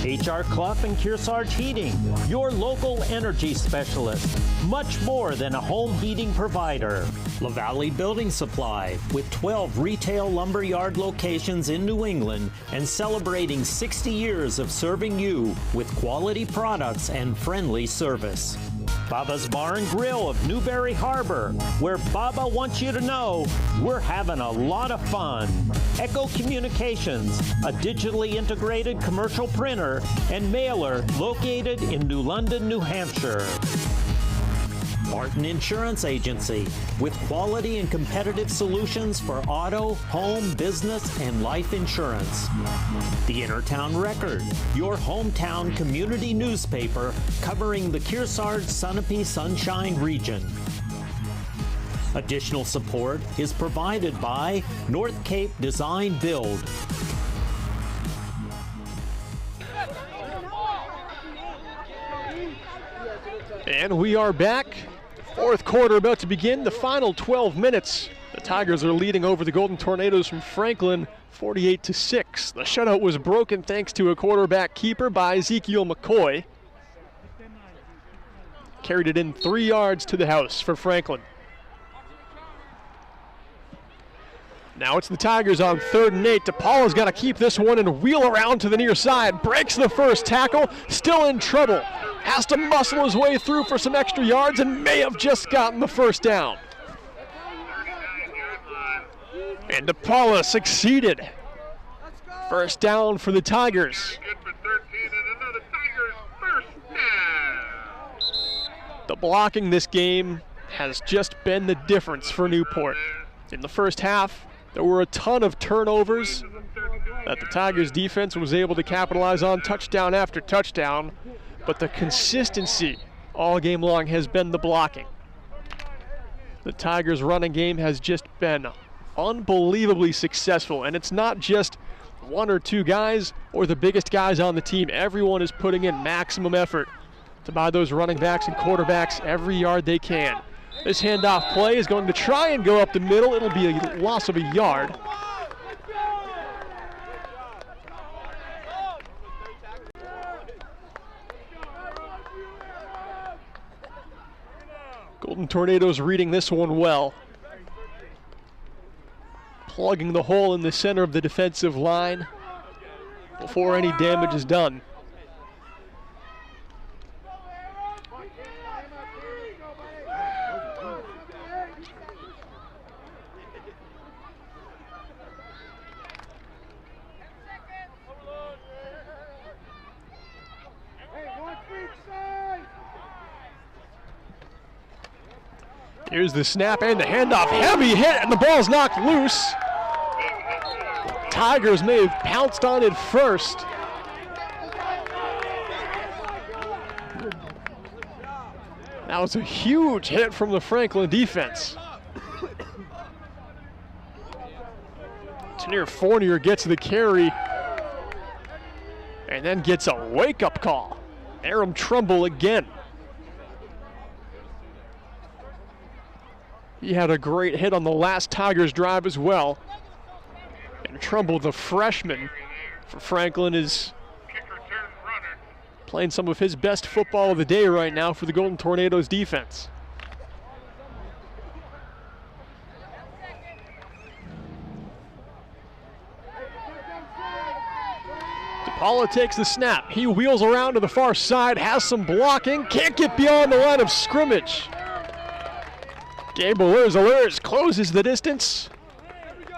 HR Clough and Kearsarge Heating, your local energy specialist. Much more than a home heating provider. La Valley Building Supply, with 12 retail lumberyard locations in New England and celebrating 60 years of serving you with quality products and friendly service. Baba's Bar and Grill of Newberry Harbor, where Baba wants you to know we're having a lot of fun. Echo Communications, a digitally integrated commercial printer and mailer located in New London, New Hampshire. Martin Insurance Agency, with quality and competitive solutions for auto, home, business, and life insurance. The Intertown Record, your hometown community newspaper covering the Kearsarge Sunapee Sunshine region. Additional support is provided by North Cape Design Build.
And we are back. Fourth quarter about to begin, the final 12 minutes. The Tigers are leading over the Golden Tornadoes from Franklin 48-6. The shutout was broken thanks to a quarterback keeper by Ezekiel McCoy. Carried it in 3 yards to the house for Franklin. Now it's the Tigers on 3rd and 8. DePaula's got to keep this one and wheel around to the near side. Breaks the first tackle, still in trouble. Has to muscle his way through for some extra yards and may have just gotten the first down. And DePaula succeeded. First down for the Tigers.
Good for 13 and another Tigers first down.
The blocking this game has just been the difference for Newport. In the first half, there were a ton of turnovers that the Tigers defense was able to capitalize on touchdown after touchdown, but the consistency all game long has been the blocking. The Tigers running game has just been unbelievably successful, and it's not just 1 or 2 guys or the biggest guys on the team. Everyone is putting in maximum effort to buy those running backs and quarterbacks every yard they can. This handoff play is going to try and go up the middle. It'll be a loss of a yard. Golden Tornadoes reading this one well. Plugging the hole in the center of the defensive line before any damage is done. Here's the snap and the handoff. Heavy hit, and the ball's knocked loose. Tigers may have pounced on it first. That was a huge hit from the Franklin defense. Tanir Fournier gets the carry and then gets a wake-up call. Aram Trumbull again. He had a great hit on the last Tigers drive as well. And Trumbull, the freshman for Franklin, is playing some of his best football of the day right now for the Golden Tornadoes defense. DePaula takes the snap. He wheels around to the far side, has some blocking, can't get beyond the line of scrimmage. Gabe Alers closes the distance,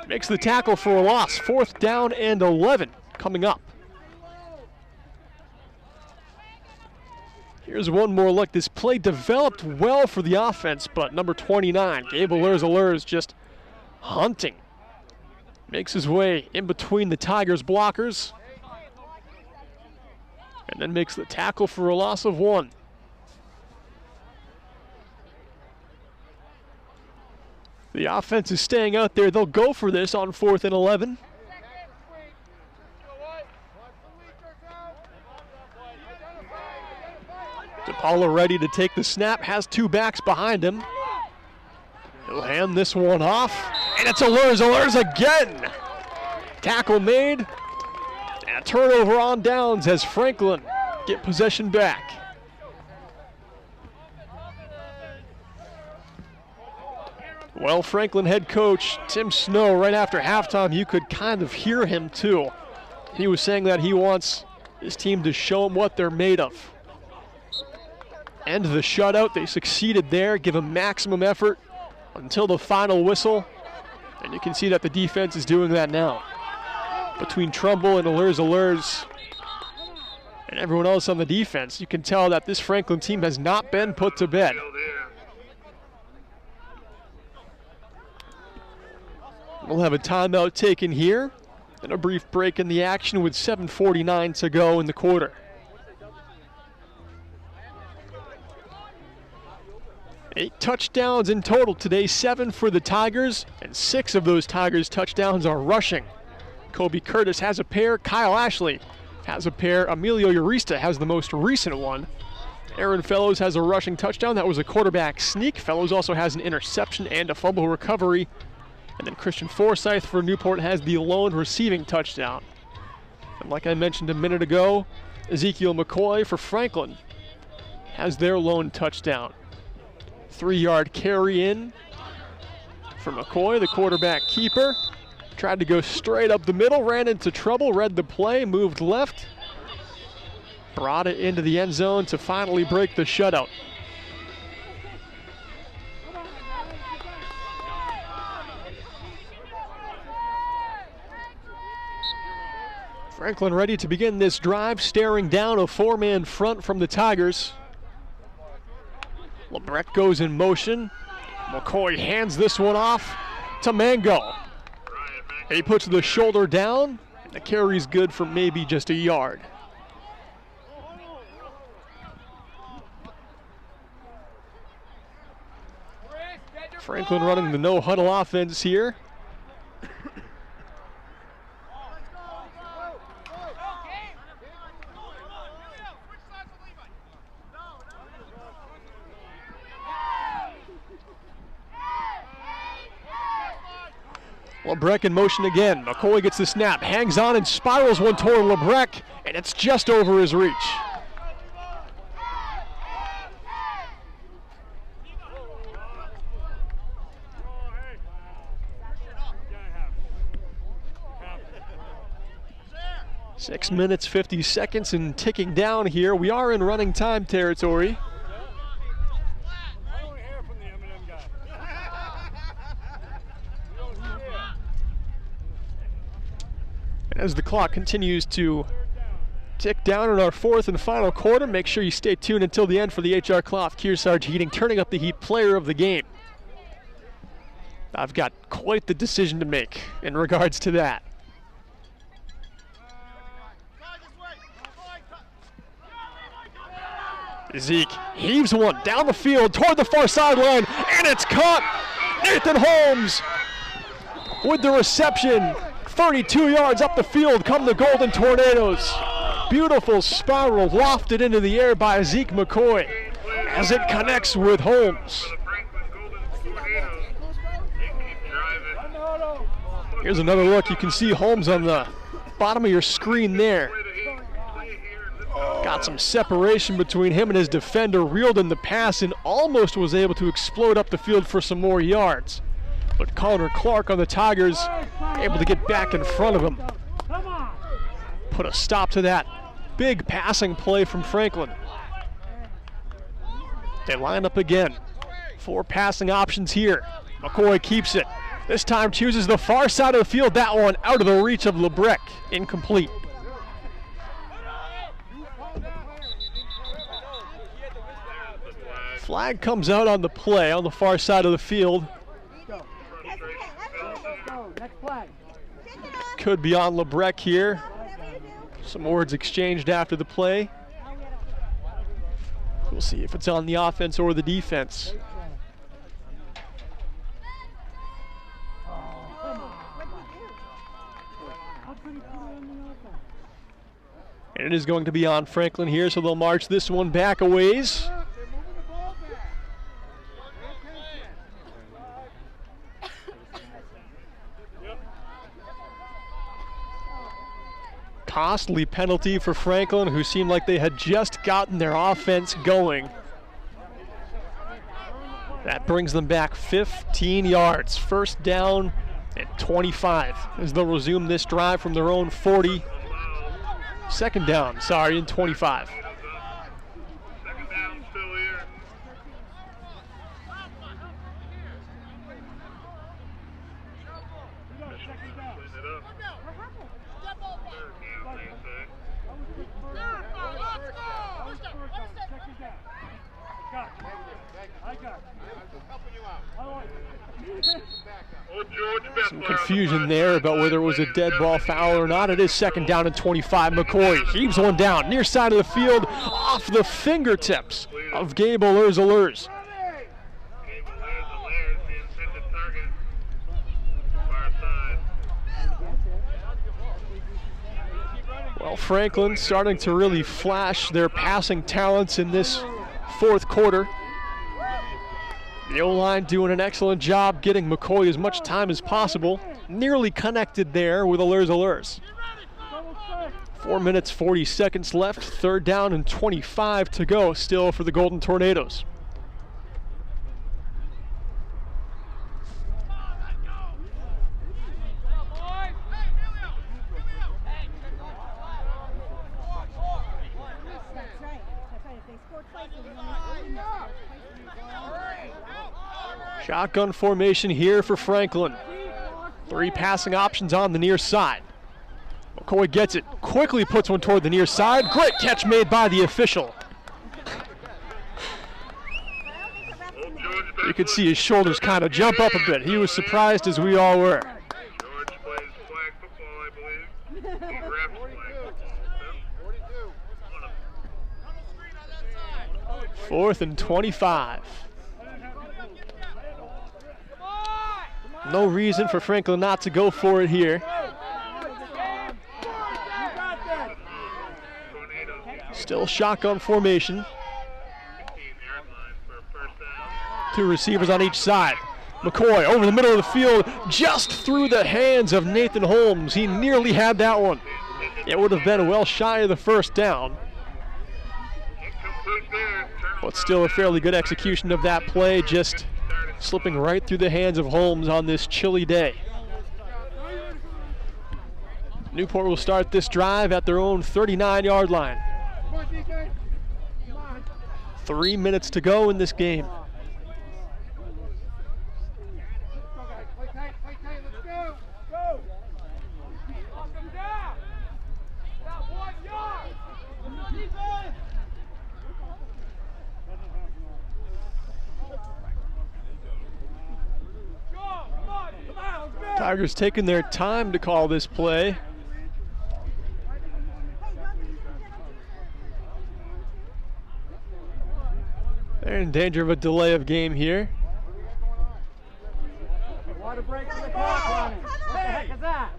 makes the tackle for a loss. 4th down and 11 coming up. Here's one more look. This play developed well for the offense, but number 29, Gabe Alers just hunting. Makes his way in between the Tigers blockers and then makes the tackle for a loss of 1. The offense is staying out there. They'll go for this on 4th and 11. DePaula ready to take the snap, has 2 backs behind him. He'll hand this one off, and it's Alers again. Tackle made, and a turnover on downs as Franklin get possession back. Well, Franklin head coach Tim Snow, right after halftime, you could kind of hear him too. He was saying that he wants his team to show them what they're made of. End the shutout, they succeeded there, give them maximum effort until the final whistle. And you can see that the defense is doing that now. Between Trumbull and Alers and everyone else on the defense, you can tell that this Franklin team has not been put to bed. We'll have a timeout taken here and a brief break in the action with 7:49 to go in the quarter. Eight touchdowns in total today, 7 for the Tigers, and 6 of those Tigers touchdowns are rushing. Kobe Curtis has a pair, Kyle Ashley has a pair, Emilio Urista has the most recent one, Aaron Fellows has a rushing touchdown. That was a quarterback sneak. Fellows also has an interception and a fumble recovery. And then Christian Forsyth for Newport has the lone receiving touchdown. And like I mentioned a minute ago, Ezekiel McCoy for Franklin has their lone touchdown. 3-yard carry in for McCoy, the quarterback keeper. Tried to go straight up the middle, ran into trouble, read the play, moved left. Brought it into the end zone to finally break the shutout. Franklin ready to begin this drive, staring down a 4-man front from the Tigers. Lebrecht goes in motion. McCoy hands this one off to Mango. He puts the shoulder down. The carry's good for maybe just a yard. Franklin running the no-huddle offense here. Lebrecht in motion again. McCoy gets the snap, hangs on and spirals one toward Lebrecht, and it's just over his reach. Six minutes, 50 seconds and ticking down here. We are in running time territory. As the clock continues to tick down in our fourth and final quarter, make sure you stay tuned until the end for the H.R. Clough Kearsarge Heating Turning Up the Heat player of the game. I've got quite the decision to make in regards to that. Zeke heaves one down the field toward the far sideline, and it's caught. Nathan Holmes with the reception. 32 yards up the field come the Golden Tornadoes. Beautiful spiral lofted into the air by Zeke McCoy as it connects with Holmes. Here's another look. You can see Holmes on the bottom of your screen there. Got some separation between him and his defender, reeled in the pass and almost was able to explode up the field for some more yards. But Connor Clark on the Tigers able to get back in front of him. Put a stop to that big passing play from Franklin. They line up again. 4 passing options here. McCoy keeps it. This time chooses the far side of the field. That one out of the reach of Lebrecht. Incomplete. Flag comes out on the play on the far side of the field. Could be on Lebrecht here. Some words exchanged after the play. We'll see if it's on the offense or the defense. And it is going to be on Franklin here, so they'll march this one back a ways. Costly penalty for Franklin, who seemed like they had just gotten their offense going. That brings them back 15 yards. First down at 25 as they'll resume this drive from their own 40. Second down, sorry, in 25.
Second down still here.
Some confusion there about whether it was a dead ball foul or not. It is second down and 25. McCoy heaves one down near side of the field off the fingertips of Gable Erzalers. Well, Franklin starting to really flash their passing talents in this fourth quarter. The O-line doing an excellent job getting McCoy as much time as possible. Nearly connected there with Allers. 4 minutes, 40 seconds left. 3rd down and 25 to go still for the Golden Tornadoes. Shotgun formation here for Franklin. 3 passing options on the near side. McCoy gets it, quickly puts one toward the near side. Great catch made by the official. You could see his shoulders kind of jump up a bit. He was surprised as we all were.
George plays flag football, I believe. He refs flag football.
4th and 25. No reason for Franklin not to go for it here. Still shotgun formation.
15-yard line for a first down.
2 receivers on each side. McCoy over the middle of the field, just through the hands of Nathan Holmes. He nearly had that one. It would have been well shy of the first down.
Incomplete there.
But still a fairly good execution of that play, just slipping right through the hands of Holmes on this chilly day. Newport will start this drive at their own 39-yard line. 3 minutes to go in this game. Tigers taking their time to call this play. They're in danger of a delay of game here.
Water break on the clock running. What the heck is that?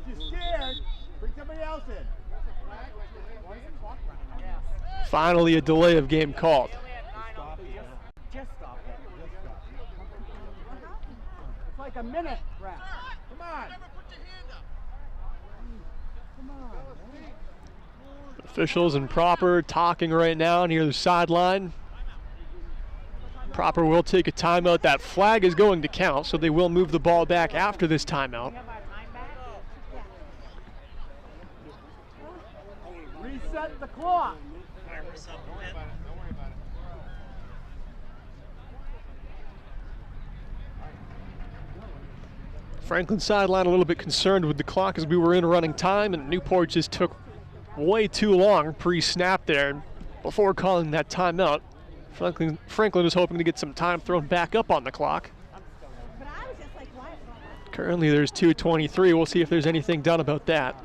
If you're scared, bring somebody else in.
Finally, a delay of game called.
Just stop it. It's like a minute, Brad. Come on. Come on.
Officials and Proper talking right now near the sideline. Proper will take a timeout. That flag is going to count, so they will move the ball back after this timeout.
Reset the clock.
Franklin sideline a little bit concerned with the clock as we were in running time, and Newport just took way too long pre-snap there before calling that timeout. Franklin is hoping to get some time thrown back up on the clock. Currently there's 2:23. We'll see if there's anything done about that.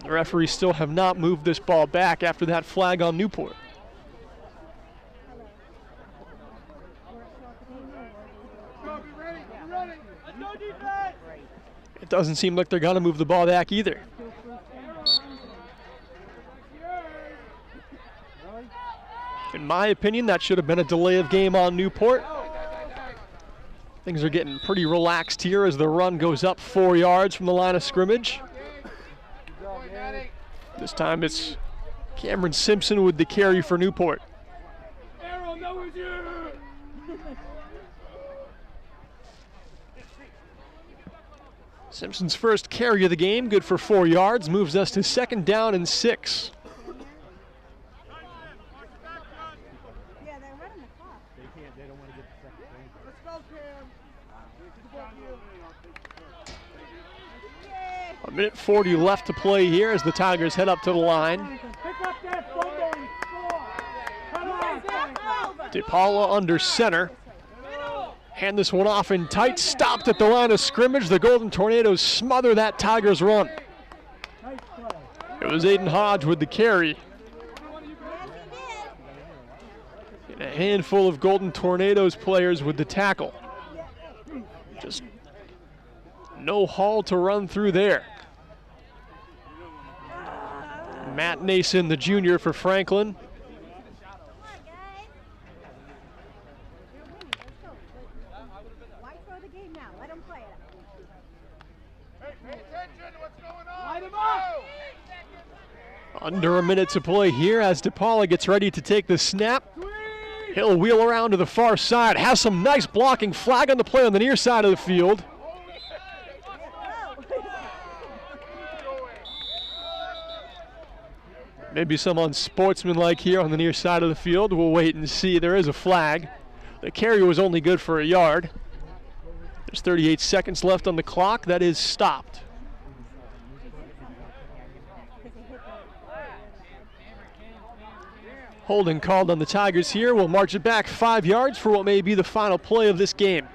The referees still have not moved this ball back after that flag on Newport. It doesn't seem like they're going to move the ball back either. In my opinion, that should have been a delay of game on Newport. Things are getting pretty relaxed here as the run goes up 4 yards from the line of scrimmage. This time it's Cameron Simpson with the carry for Newport. Simpson's first carry of the game, good for 4 yards, moves us to 2nd down and 6. A minute 40 left to play here as the Tigers head up to the line. DePaula under center. Hand this one off in tight, stopped at the line of scrimmage. The Golden Tornadoes smother that Tigers run. It was Aiden Hodge with the carry. And a handful of Golden Tornadoes players with the tackle. Just no haul to run through there. Matt Nason, the junior for Franklin.
Light him up!
Under a minute to play here as DePaula gets ready to take the snap. He'll wheel around to the far side. Has some nice blocking. Flag on the play on the near side of the field. Maybe some unsportsmanlike here on the near side of the field. We'll wait and see. There is a flag. The carry was only good for a yard. There's 38 seconds left on the clock. That is stopped. Holding called on the Tigers here. We'll march it back 5 yards for what may be the final play of this game.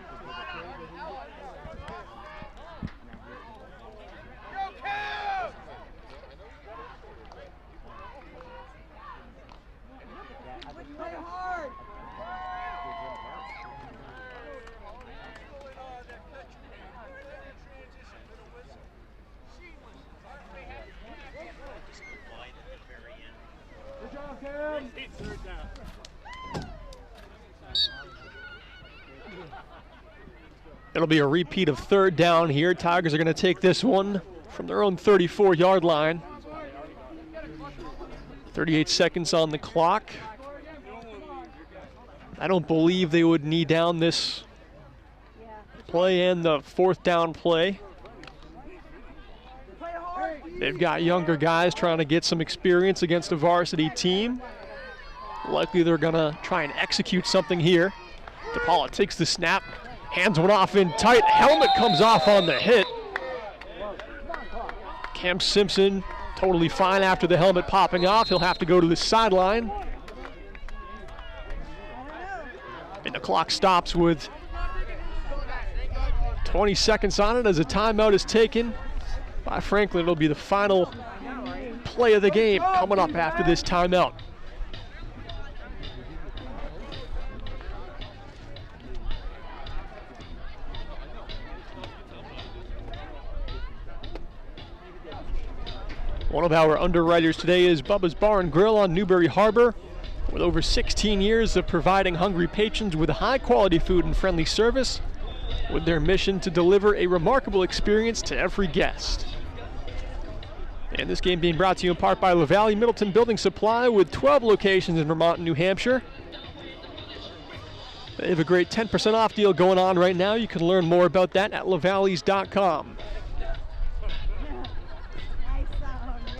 It'll be a repeat of third down here. Tigers are going to take this one from their own 34-yard line. 38 seconds on the clock. I don't believe they would knee down this play and the fourth down play. They've got younger guys trying to get some experience against a varsity team. Likely they're going to try and execute something here. DePaula takes the snap, hands one off in tight. Helmet comes off on the hit. Cam Simpson totally fine after the helmet popping off. He'll have to go to the sideline. And the clock stops with 20 seconds on it as a timeout is taken by Franklin. It'll be the final play of the game coming up after this timeout. One of our underwriters today is Bubba's Bar and Grill on Newberry Harbor. With over 16 years of providing hungry patrons with high-quality food and friendly service, with their mission to deliver a remarkable experience to every guest. And this game being brought to you in part by LaValle Middleton Building Supply with 12 locations in Vermont and New Hampshire. They have a great 10% off deal going on right now. You can learn more about that at lavalleys.com.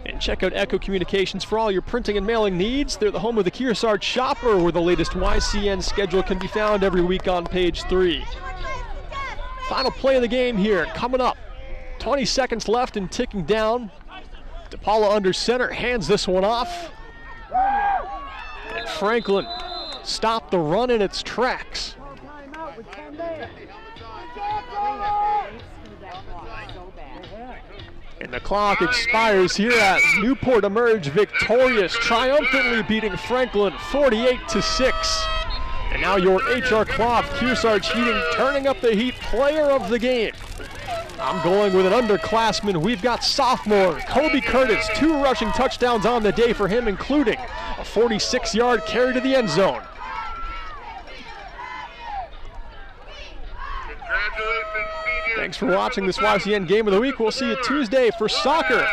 And check out Echo Communications for all your printing and mailing needs. They're the home of the Kearsarge Shopper, where the latest YCN schedule can be found every week on page 3. Final play of the game here, coming up. 20 seconds left and ticking down. DePaula under center, hands this one off. And Franklin stopped the run in its tracks. And the clock expires here as Newport emerge victorious, triumphantly beating Franklin 48-6. And now your HR Cloth Kearsarge Heating turning up the heat player of the game. I'm going with an underclassman. We've got sophomore Kobe Curtis, 2 rushing touchdowns on the day for him, including a 46-yard carry to the end zone.
Congratulations, senior.
Thanks for watching this YCN Game of the Week. We'll see you Tuesday for soccer.